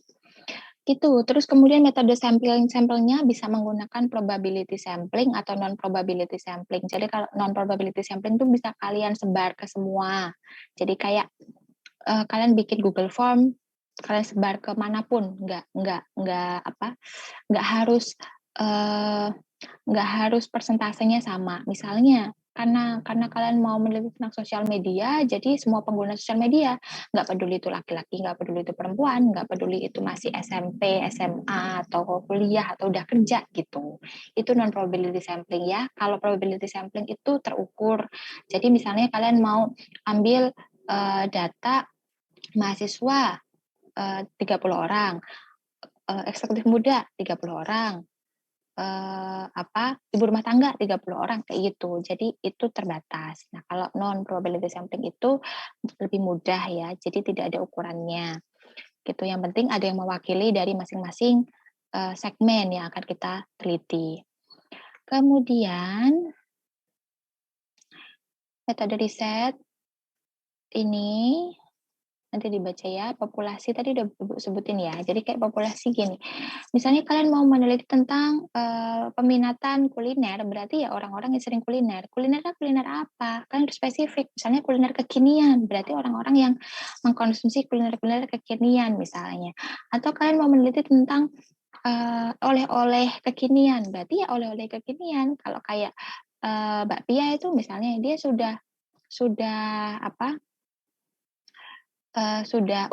Gitu. Terus kemudian metode sampelnya bisa menggunakan probability sampling atau non probability sampling. Jadi kalau non probability sampling itu bisa kalian sebar ke semua. Jadi kayak kalian bikin Google Form, kalian sebar ke manapun, nggak harus persentasenya sama. Misalnya karena kalian mau meneliti tentang sosial media, jadi semua pengguna sosial media, nggak peduli itu laki-laki, nggak peduli itu perempuan, nggak peduli itu masih SMP, SMA, atau kuliah, atau udah kerja gitu. Itu non probability sampling ya. Kalau probability sampling itu terukur. Jadi misalnya kalian mau ambil data mahasiswa 30 orang, eksekutif muda 30 orang, ibu rumah tangga 30 orang kayak gitu. Jadi itu terbatas. Nah, kalau non probability sampling itu lebih mudah ya. Jadi tidak ada ukurannya. Gitu. Yang penting ada yang mewakili dari masing-masing segmen yang akan kita teliti. Kemudian metode riset ini nanti dibaca ya, populasi tadi udah Ibu sebutin ya. Jadi kayak populasi gini, misalnya kalian mau meneliti tentang peminatan kuliner, berarti ya orang-orang yang sering kuliner. Kulinernya kuliner apa? Kan harus spesifik. Misalnya kuliner kekinian, berarti orang-orang yang mengkonsumsi kuliner-kuliner kekinian misalnya. Atau kalian mau meneliti tentang oleh-oleh kekinian, berarti ya oleh-oleh kekinian. Kalau kayak bakpia itu misalnya dia sudah sudah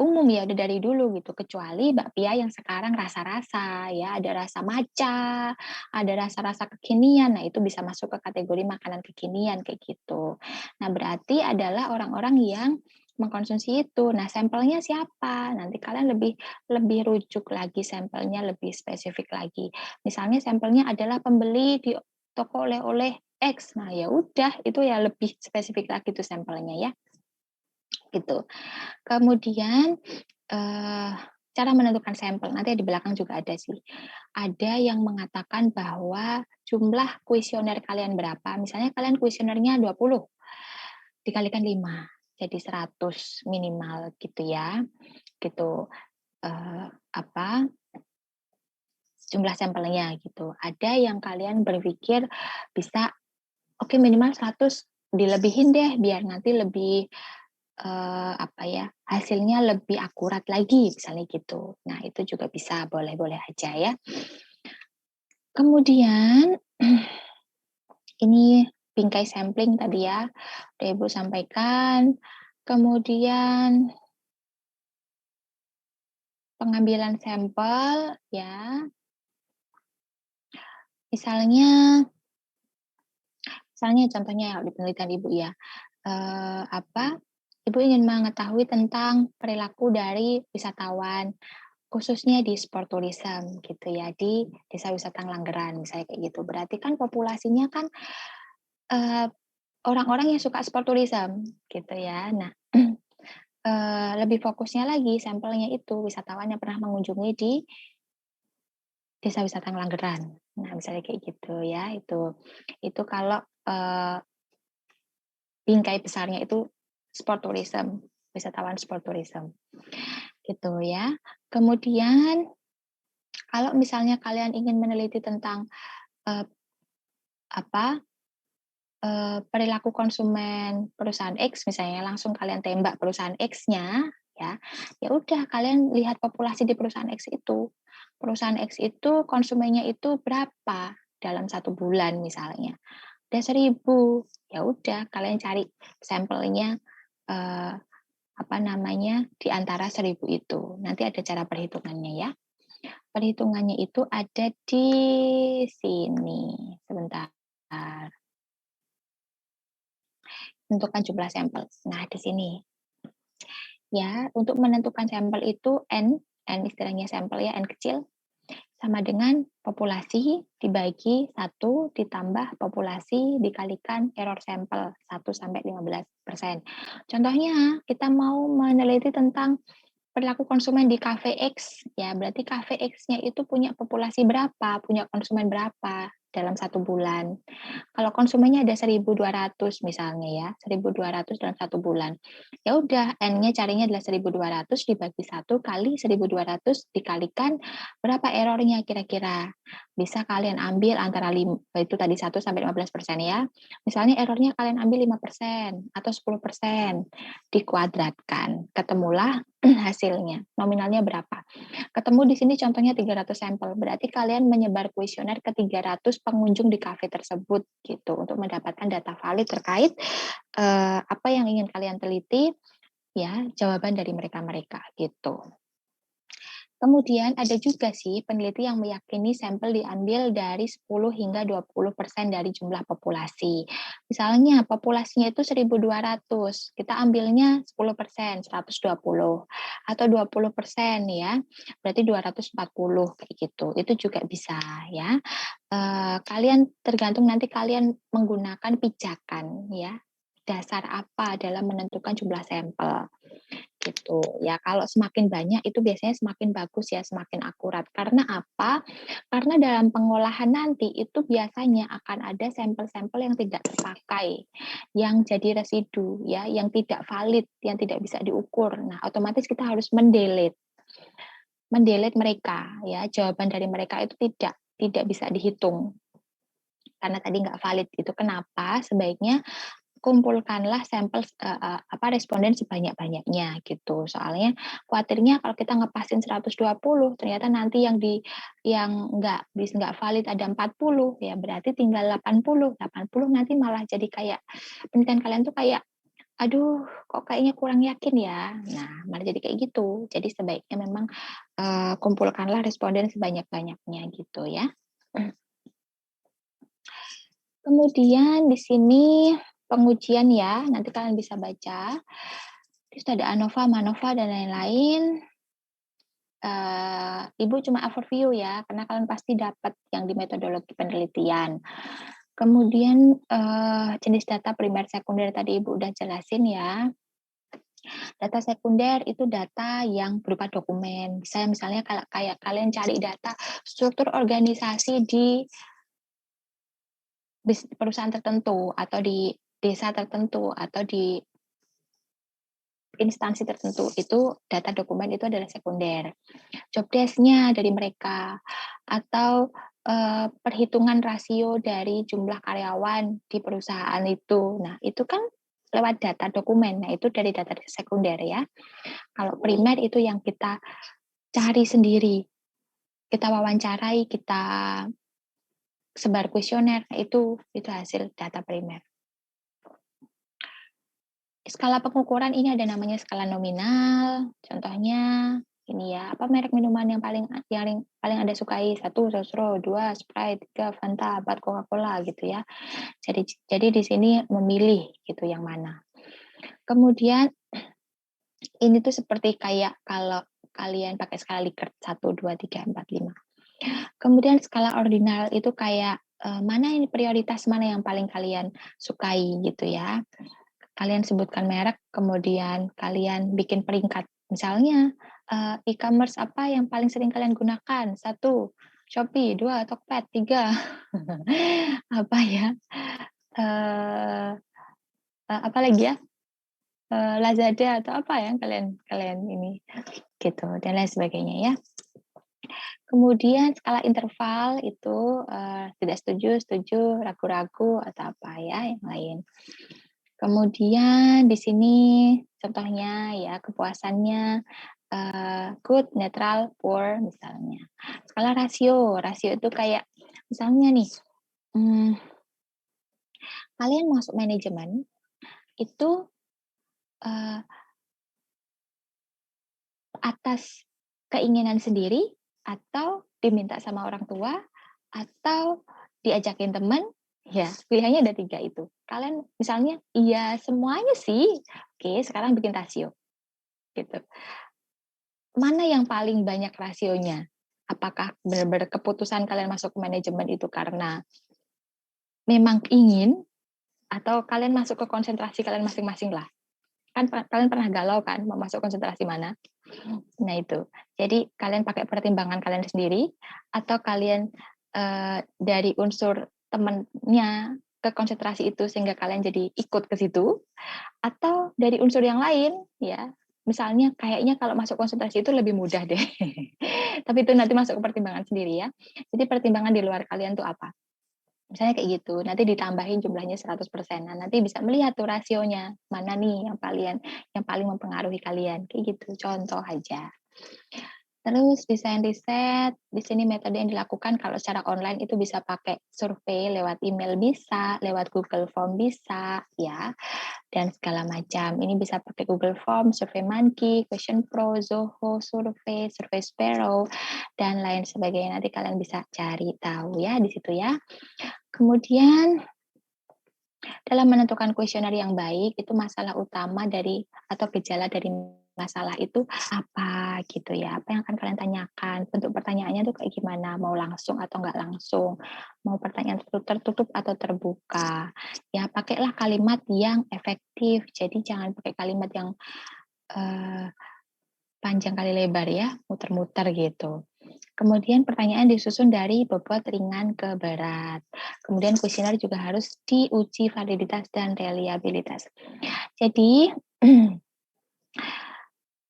umum ya, udah dari dulu gitu, kecuali bakpia yang sekarang rasa-rasa ya, ada rasa matcha, ada rasa-rasa kekinian, nah itu bisa masuk ke kategori makanan kekinian kayak gitu. Nah, berarti adalah orang-orang yang mengkonsumsi itu. Nah, sampelnya siapa? Nanti kalian lebih rujuk lagi sampelnya, lebih spesifik lagi. Misalnya sampelnya adalah pembeli di toko oleh-oleh X. Nah, ya udah itu ya lebih spesifik lagi tuh sampelnya ya. Gitu. Kemudian cara menentukan sampel, nanti di belakang juga ada sih. Ada yang mengatakan bahwa jumlah kuesioner kalian berapa, misalnya kalian kuesionernya 20, dikalikan 5, jadi 100 minimal gitu ya. Gitu. Jumlah sampelnya gitu. Ada yang kalian berpikir bisa, oke minimal 100, dilebihin deh biar nanti lebih hasilnya lebih akurat lagi misalnya gitu. Nah, itu juga bisa, boleh-boleh aja ya. Kemudian ini bingkai sampling tadi ya, udah Ibu sampaikan. Kemudian pengambilan sampel ya. Misalnya contohnya di penelitian Ibu ya, Ibu ingin mengetahui tentang perilaku dari wisatawan, khususnya di sport tourism gitu ya, di desa wisata Ngelanggeran misalnya kayak gitu. Berarti kan populasinya kan orang-orang yang suka sport tourism gitu ya. Nah, lebih fokusnya lagi sampelnya itu wisatawan yang pernah mengunjungi di desa wisata Ngelanggeran. Nah, misalnya kayak gitu ya, itu kalau bingkai besarnya itu sport tourism, wisatawan sport tourism, gitu ya. Kemudian kalau misalnya kalian ingin meneliti tentang perilaku konsumen perusahaan X misalnya, langsung kalian tembak perusahaan X-nya, ya udah kalian lihat populasi di perusahaan X itu. Perusahaan X itu konsumennya itu berapa dalam 1 bulan misalnya. Udah 1.000, ya udah kalian cari sampelnya di antara 1.000 itu. Nanti ada cara perhitungannya ya. Perhitungannya itu ada di sini. Sebentar. Tentukan jumlah sampel. Nah, di sini. Ya, untuk menentukan sampel itu N istilahnya sampel ya, N kecil, sama dengan populasi dibagi 1 ditambah populasi dikalikan error sampel 1-15%. Contohnya, kita mau meneliti tentang perilaku konsumen di cafe X, ya berarti cafe X-nya itu punya populasi berapa, punya konsumen berapa dalam 1 bulan. Kalau konsumennya ada 1.200 misalnya ya, 1.200 dalam 1 bulan. Ya udah, N-nya carinya adalah 1.200 dibagi 1 kali 1.200 dikalikan berapa errornya kira-kira. Bisa kalian ambil antara itu tadi 1-15% ya. Misalnya errornya kalian ambil 5% atau 10%, dikuadratkan. Ketemulah hasilnya, nominalnya berapa. Ketemu di sini contohnya 300 sampel, berarti kalian menyebar kuesioner ke 300 pengunjung di kafe tersebut gitu untuk mendapatkan data valid terkait apa yang ingin kalian teliti, ya jawaban dari mereka gitu. Kemudian ada juga sih peneliti yang meyakini sampel diambil dari 10 hingga 20% dari jumlah populasi. Misalnya populasinya itu 1.200, kita ambilnya 10%, 120, atau 20% ya, berarti 240 kayak gitu. Itu juga bisa ya. Kalian tergantung nanti kalian menggunakan pijakan ya. Dasar apa dalam menentukan jumlah sampel gitu ya. Kalau semakin banyak itu biasanya semakin bagus ya, semakin akurat. Karena apa? Karena dalam pengolahan nanti itu biasanya akan ada sampel-sampel yang tidak terpakai, yang jadi residu ya, yang tidak valid, yang tidak bisa diukur. Nah, otomatis kita harus mendelete mereka ya. Jawaban dari mereka itu tidak bisa dihitung karena tadi nggak valid. Itu kenapa sebaiknya kumpulkanlah sampel responden sebanyak-banyaknya gitu. Soalnya khawatirnya kalau kita ngepasin 120 ternyata nanti yang nggak valid ada 40 ya berarti tinggal 80 nanti malah jadi kayak penelitian kalian tuh kayak aduh kok kayaknya kurang yakin ya. Nah, malah jadi kayak gitu. Jadi sebaiknya memang kumpulkanlah responden sebanyak-banyaknya gitu ya. Kemudian di sini pengujian ya, nanti kalian bisa baca. Terus ada ANOVA, MANOVA, dan lain-lain. Ibu cuma overview ya, karena kalian pasti dapat yang di metodologi penelitian. Kemudian jenis data primer sekunder tadi Ibu udah jelasin ya. Data sekunder itu data yang berupa dokumen. Misalnya kayak kalian cari data struktur organisasi di perusahaan tertentu atau di desa tertentu atau di instansi tertentu, itu data dokumen itu adalah sekunder. Job desk-nya dari mereka atau perhitungan rasio dari jumlah karyawan di perusahaan itu. Nah, itu kan lewat data dokumen. Nah, itu dari data sekunder ya. Kalau primer itu yang kita cari sendiri. Kita wawancarai, kita sebar kuesioner, itu hasil data primer. Skala pengukuran ini ada namanya skala nominal. Contohnya ini ya, apa merek minuman yang paling Anda sukai? 1 Sosro, 2 Sprite, 3 Fanta, 4 Coca-Cola gitu ya. Jadi di sini memilih gitu yang mana. Kemudian ini tuh seperti kayak kalau kalian pakai skala Likert 1 2 3 4 5. Kemudian skala ordinal itu kayak mana ini prioritas mana yang paling kalian sukai gitu ya. Kalian sebutkan merek, kemudian kalian bikin peringkat. Misalnya e-commerce apa yang paling sering kalian gunakan? 1, Shopee 2, Tokped 3. Apa ya? Apa lagi ya? Lazada atau apa yang kalian ini gitu dan lain sebagainya ya. Kemudian skala interval itu tidak setuju, setuju, ragu-ragu atau apa ya yang lain. Kemudian di sini contohnya ya kepuasannya good, netral, poor misalnya. Skala rasio itu kayak misalnya nih kalian masuk manajemen itu atas keinginan sendiri atau diminta sama orang tua atau diajakin teman, ya pilihannya ada 3 itu. Kalian misalnya iya semuanya sih, oke sekarang bikin rasio gitu. Mana yang paling banyak rasionya? Apakah benar-benar keputusan kalian masuk ke manajemen itu karena memang ingin atau kalian masuk ke konsentrasi kalian masing-masing lah? Kan kalian pernah galau kan mau masuk konsentrasi mana? Nah itu. Jadi kalian pakai pertimbangan kalian sendiri atau kalian dari unsur temennya ke konsentrasi itu sehingga kalian jadi ikut ke situ atau dari unsur yang lain ya. Misalnya kayaknya kalau masuk konsentrasi itu lebih mudah deh. Tapi itu nanti masuk ke pertimbangan sendiri ya. Jadi pertimbangan di luar kalian tuh apa? Misalnya kayak gitu, nanti ditambahin jumlahnya 100%. Nah, nanti bisa melihat tuh rasionya, mana nih yang paling mempengaruhi kalian. Kayak gitu, contoh aja. Terus desain riset, di sini metode yang dilakukan kalau secara online itu bisa pakai survei lewat email bisa, lewat Google Form bisa, ya, dan segala macam. Ini bisa pakai Google Form, SurveyMonkey, Question Pro, Zoho, Survey Sparrow, dan lain sebagainya. Nanti kalian bisa cari tahu ya di situ ya. Kemudian dalam menentukan kuesioner yang baik itu masalah utama dari atau gejala dari masalah itu apa gitu ya, apa yang akan kalian tanyakan, bentuk pertanyaannya tuh kayak gimana, mau langsung atau nggak langsung, mau pertanyaan tertutup atau terbuka, ya pakailah kalimat yang efektif, jadi jangan pakai kalimat yang panjang kali lebar ya, muter-muter gitu. Kemudian pertanyaan disusun dari bobot ringan ke berat. Kemudian kuesioner juga harus diuji validitas dan reliabilitas. Jadi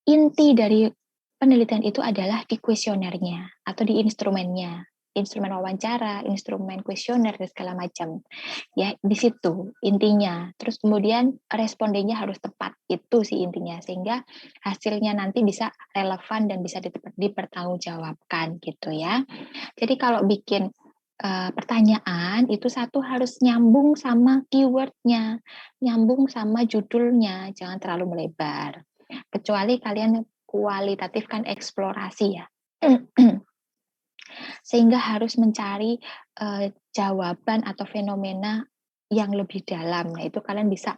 inti dari penelitian itu adalah di kuesionernya atau di instrumennya. Instrumen wawancara, instrumen kuesioner dan segala macam. Ya, di situ intinya. Terus kemudian respondennya harus tepat. Itu sih intinya sehingga hasilnya nanti bisa relevan dan bisa dipertanggungjawabkan gitu ya. Jadi kalau bikin pertanyaan itu satu harus nyambung sama keywordnya, nyambung sama judulnya, jangan terlalu melebar. Kecuali kalian kualitatif kan eksplorasi ya. Sehingga harus mencari jawaban atau fenomena yang lebih dalam. Nah, itu kalian bisa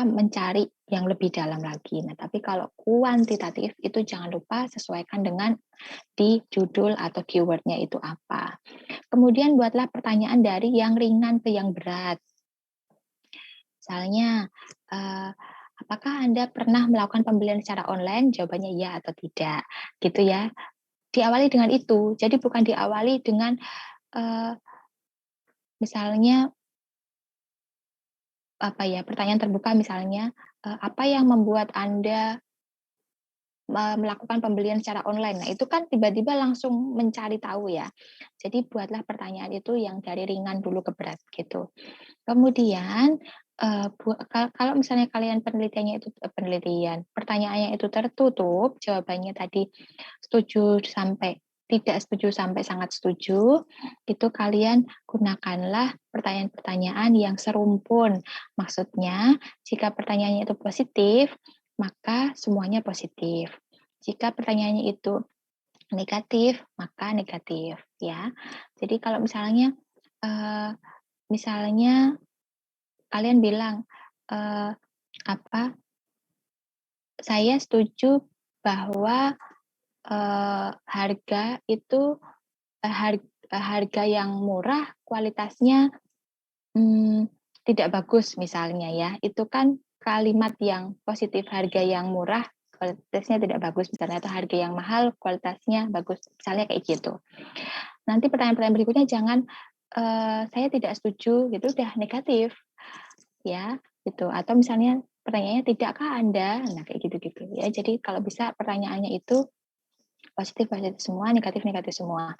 mencari yang lebih dalam lagi. Nah, tapi kalau kuantitatif itu jangan lupa sesuaikan dengan di judul atau keywordnya itu apa. Kemudian buatlah pertanyaan dari yang ringan ke yang berat. Misalnya, apakah Anda pernah melakukan pembelian secara online? Jawabannya ya atau tidak, gitu ya. Diawali dengan itu, jadi bukan diawali dengan misalnya pertanyaan terbuka misalnya, apa yang membuat Anda melakukan pembelian secara online. Nah, itu kan tiba-tiba langsung mencari tahu ya. Jadi buatlah pertanyaan itu yang dari ringan dulu ke berat gitu. Kemudian kalau misalnya kalian pertanyaannya itu tertutup, jawabannya tadi setuju sampai tidak setuju sampai sangat setuju, itu kalian gunakanlah pertanyaan-pertanyaan yang serumpun. Maksudnya, jika pertanyaannya itu positif, maka semuanya positif. Jika pertanyaannya itu negatif, maka negatif ya. Jadi kalau misalnya kalian bilang saya setuju bahwa harga itu harga yang murah kualitasnya tidak bagus misalnya ya. Itu kan kalimat yang positif, harga yang murah kualitasnya tidak bagus misalnya, atau harga yang mahal kualitasnya bagus misalnya kayak gitu. Nanti pertanyaan-pertanyaan berikutnya jangan saya tidak setuju gitu, udah negatif ya gitu, atau misalnya pertanyaannya tidakkah Anda, nah kayak gitu-gitu ya. Jadi kalau bisa pertanyaannya itu positif semua, negatif semua.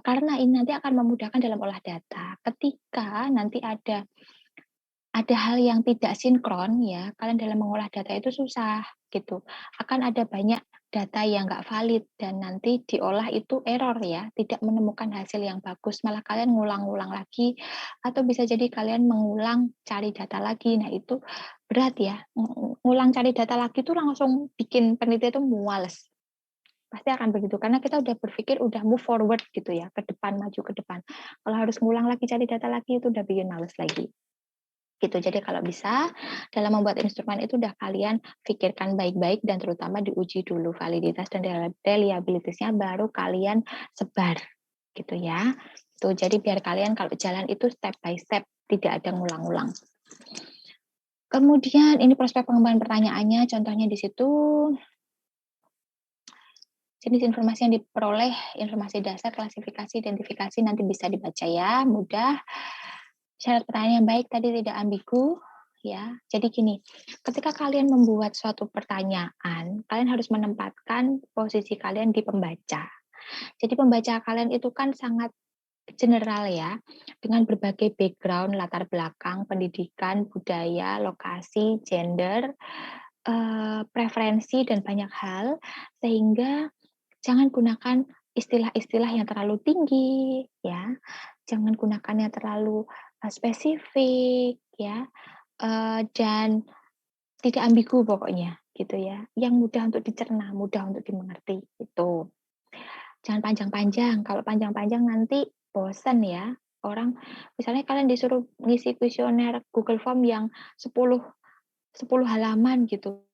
Karena ini nanti akan memudahkan dalam olah data. Ketika nanti ada hal yang tidak sinkron ya, kalian dalam mengolah data itu susah gitu. Akan ada banyak data yang nggak valid dan nanti diolah itu error ya, tidak menemukan hasil yang bagus, malah kalian ngulang-ngulang lagi, atau bisa jadi kalian mengulang cari data lagi. Nah itu berat ya, ngulang cari data lagi itu langsung bikin peneliti itu muales. Pasti akan begitu, karena kita udah berpikir udah move forward gitu ya, ke depan, maju ke depan. Kalau harus ngulang lagi cari data lagi itu udah bikin males lagi. Gitu. Jadi kalau bisa dalam membuat instrumen itu udah kalian pikirkan baik-baik dan terutama diuji dulu validitas dan reliabilitasnya baru kalian sebar gitu ya. Tuh jadi biar kalian kalau jalan itu step by step, tidak ada ngulang-ngulang. Kemudian ini prospek pengembangan pertanyaannya, contohnya di situ jenis informasi yang diperoleh, informasi dasar, klasifikasi, identifikasi nanti bisa dibaca ya, mudah. Syarat pertanyaan yang baik tadi tidak ambigu, ya. Jadi gini, ketika kalian membuat suatu pertanyaan, kalian harus menempatkan posisi kalian di pembaca. Jadi pembaca kalian itu kan sangat general ya, dengan berbagai background, latar belakang, pendidikan, budaya, lokasi, gender, preferensi, dan banyak hal, sehingga jangan gunakan istilah-istilah yang terlalu tinggi, ya. Jangan gunakan yang terlalu spesifik, ya, dan tidak ambigu pokoknya, gitu ya. Yang mudah untuk dicerna, mudah untuk dimengerti, itu. Jangan panjang-panjang. Kalau panjang-panjang nanti bosan ya. Orang, misalnya kalian disuruh ngisi kuesioner Google Form yang 10 halaman gitu.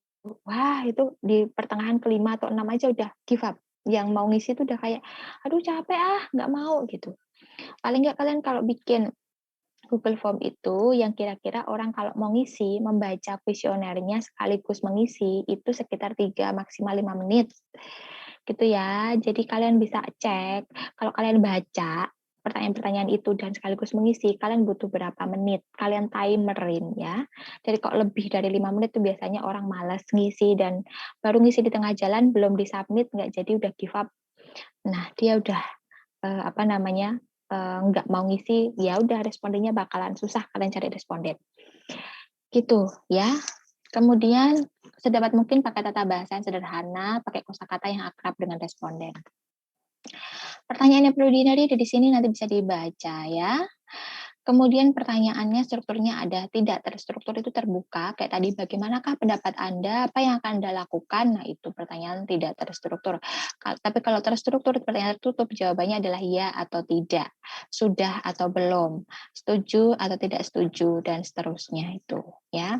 Wah, itu di pertengahan ke-5 atau 6 aja udah give up. Yang mau ngisi itu udah kayak, aduh capek nggak mau gitu. Paling nggak kalian kalau bikin Google Form itu yang kira-kira orang kalau mau ngisi, membaca kuesionernya sekaligus mengisi, itu sekitar 3 maksimal 5 menit. Gitu ya. Jadi kalian bisa cek, kalau kalian baca pertanyaan-pertanyaan itu dan sekaligus mengisi, kalian butuh berapa menit. Kalian timerin ya. Jadi kok lebih dari 5 menit itu biasanya orang malas ngisi dan baru ngisi di tengah jalan, belum disubmit, nggak jadi udah give up. Nah, dia udah nggak mau ngisi, ya udah respondennya bakalan susah kalian cari responden. Gitu ya. Kemudian sedapat mungkin pakai tata bahasa yang sederhana, pakai kosakata yang akrab dengan responden. Pertanyaan yang perlu dihindari di sini nanti bisa dibaca ya. Kemudian pertanyaannya strukturnya ada tidak terstruktur itu terbuka, kayak tadi bagaimanakah pendapat Anda, apa yang akan Anda lakukan, nah itu pertanyaan tidak terstruktur. Tapi kalau terstruktur, pertanyaan tertutup, jawabannya adalah ya atau tidak, sudah atau belum, setuju atau tidak setuju, dan seterusnya itu ya.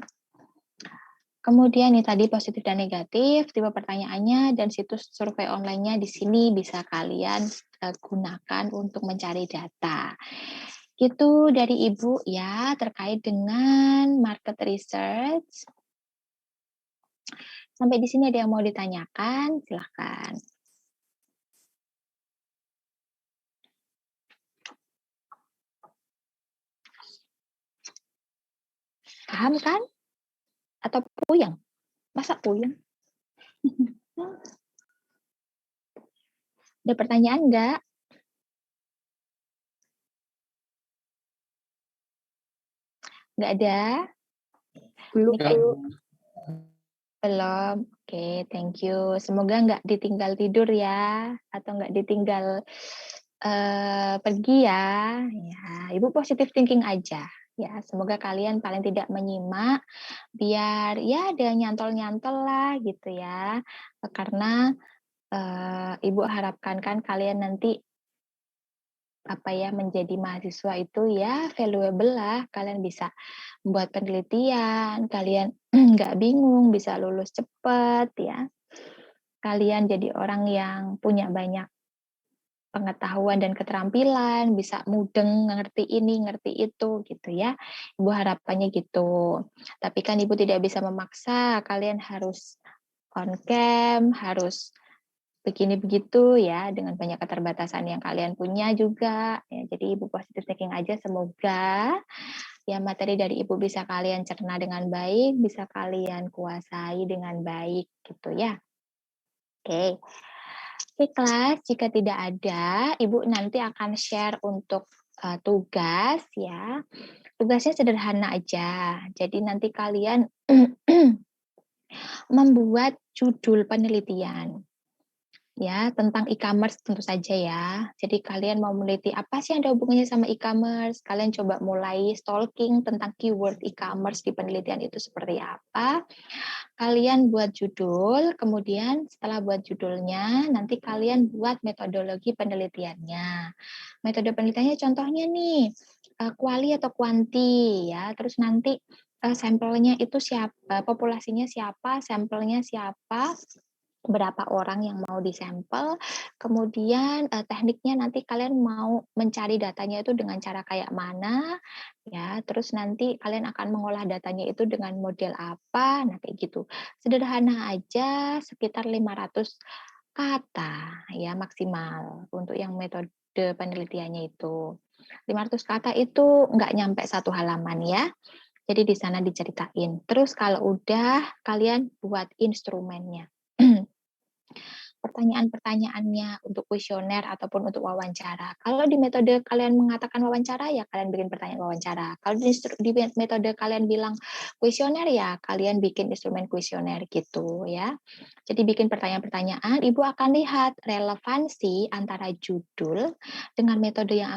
Kemudian ini tadi positif dan negatif, tipe pertanyaannya, dan situs survei online-nya di sini bisa kalian gunakan untuk mencari data. Itu dari Ibu ya, terkait dengan market research. Sampai di sini ada yang mau ditanyakan, silahkan. Paham kan? Atau puyeng? Masa puyeng? Ada pertanyaan enggak? Enggak ada? Belum. Belum. Oke, thank you. Semoga enggak ditinggal tidur ya, atau enggak ditinggal pergi ya. Ya, Ibu positive thinking aja. Ya, semoga kalian paling tidak menyimak, biar ya ada nyantol-nyantol lah gitu ya. Karena Ibu harapkan kan kalian nanti menjadi mahasiswa itu ya valuable lah, kalian bisa membuat penelitian, kalian nggak bingung, bisa lulus cepat ya. Kalian jadi orang yang punya banyak pengetahuan dan keterampilan, bisa mudeng, ngerti ini, ngerti itu gitu ya. Ibu harapannya gitu. Tapi kan Ibu tidak bisa memaksa, kalian harus on cam, harus begini begitu ya, dengan banyak keterbatasan yang kalian punya juga. Ya, jadi Ibu positive thinking aja, semoga ya materi dari Ibu bisa kalian cerna dengan baik, bisa kalian kuasai dengan baik gitu ya. Oke. Oke kelas, jika tidak ada, Ibu nanti akan share untuk tugas ya. Tugasnya sederhana aja. Jadi nanti kalian membuat judul penelitian ya tentang e-commerce tentu saja ya. Jadi kalian mau meneliti apa sih yang ada hubungannya sama e-commerce? Kalian coba mulai stalking tentang keyword e-commerce di penelitian itu seperti apa. Kalian buat judul, kemudian setelah buat judulnya, nanti kalian buat metodologi penelitiannya. Metode penelitiannya contohnya nih, kuali atau kuanti ya. Terus nanti sampelnya itu siapa, populasinya siapa, sampelnya siapa, berapa orang yang mau disampel, kemudian tekniknya nanti kalian mau mencari datanya itu dengan cara kayak mana, ya, terus nanti kalian akan mengolah datanya itu dengan model apa, nah kayak gitu. Sederhana aja, sekitar 500 kata ya maksimal untuk yang metode penelitiannya itu. 500 kata itu nggak nyampe 1 halaman ya. Jadi di sana diceritain. Terus kalau udah, kalian buat instrumennya. Pertanyaan-pertanyaannya untuk kuesioner ataupun untuk wawancara. Kalau di metode kalian mengatakan wawancara, ya kalian bikin pertanyaan wawancara. Kalau di metode kalian bilang kuesioner, ya kalian bikin instrumen kuesioner gitu ya. Jadi bikin pertanyaan-pertanyaan, Ibu akan lihat relevansi antara judul dengan metode yang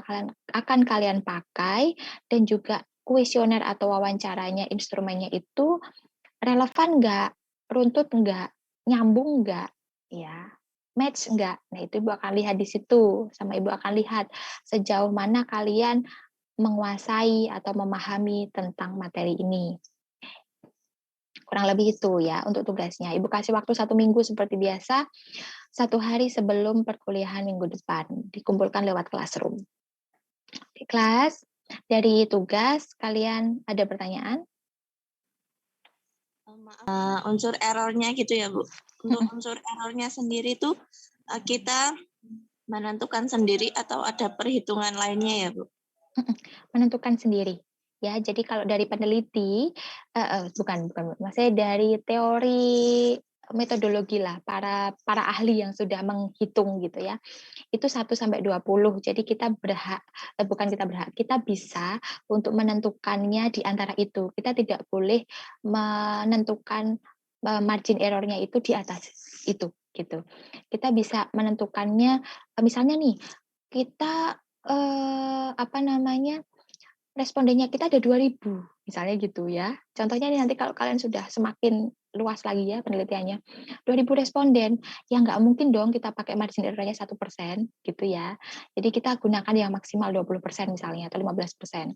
akan kalian pakai dan juga kuesioner atau wawancaranya, instrumennya itu relevan nggak, runtut nggak, nyambung nggak, ya, match nggak. Nah, itu Ibu akan lihat di situ, sama Ibu akan lihat sejauh mana kalian menguasai atau memahami tentang materi ini. Kurang lebih itu ya untuk tugasnya. Ibu kasih waktu 1 minggu seperti biasa, 1 hari sebelum perkuliahan minggu depan, dikumpulkan lewat classroom. Oke, kelas, dari tugas kalian ada pertanyaan? Unsur errornya gitu ya Bu. Untuk unsur errornya sendiri tuh kita menentukan sendiri atau ada perhitungan lainnya ya Bu? Menentukan sendiri. Ya, jadi kalau dari peneliti, maksudnya dari teori metodologi lah, para ahli yang sudah menghitung gitu ya, itu 1-20. Jadi kita kita bisa untuk menentukannya di antara itu. Kita tidak boleh menentukan margin error-nya itu di atas itu gitu. Kita bisa menentukannya misalnya nih, kita respondennya kita ada 2.000 misalnya gitu ya. Contohnya nanti kalau kalian sudah semakin luas lagi ya penelitiannya, 2.000 responden, ya nggak mungkin dong kita pakai margin error-nya 1% gitu ya. Jadi kita gunakan yang maksimal 20% misalnya atau 15%.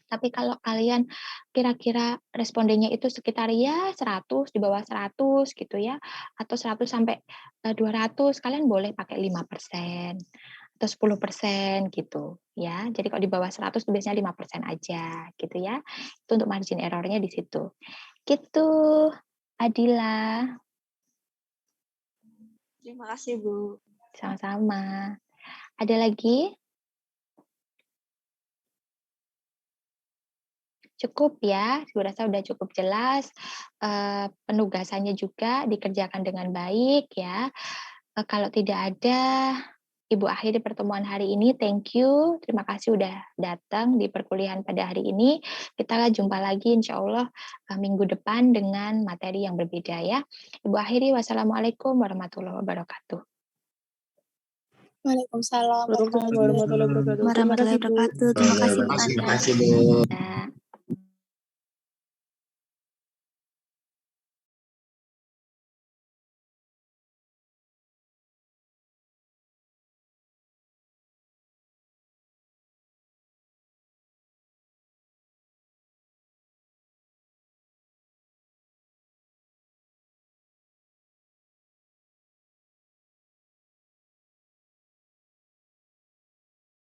Tapi kalau kalian kira-kira respondennya itu sekitar ya 100, di bawah 100 gitu ya, atau 100 sampai 200, kalian boleh pakai 5% atau 10% gitu ya. Jadi kalau di bawah 100 itu biasanya 5% aja gitu ya. Itu untuk margin error-nya di situ. Gitu, Adila. Terima kasih Bu. Sama-sama. Ada lagi? Cukup ya, gue rasa udah cukup jelas. Penugasannya juga dikerjakan dengan baik ya. Kalau tidak ada, Ibu akhiri pertemuan hari ini. Thank you. Terima kasih udah datang di perkuliahan pada hari ini. Kita jumpa lagi insya Allah minggu depan dengan materi yang berbeda ya. Ibu akhiri. Wassalamualaikum warahmatullahi wabarakatuh. Waalaikumsalam warahmatullahi wabarakatuh. warahmatullahi wabarakatuh. Terima kasih Bu. Terima kasih Bu.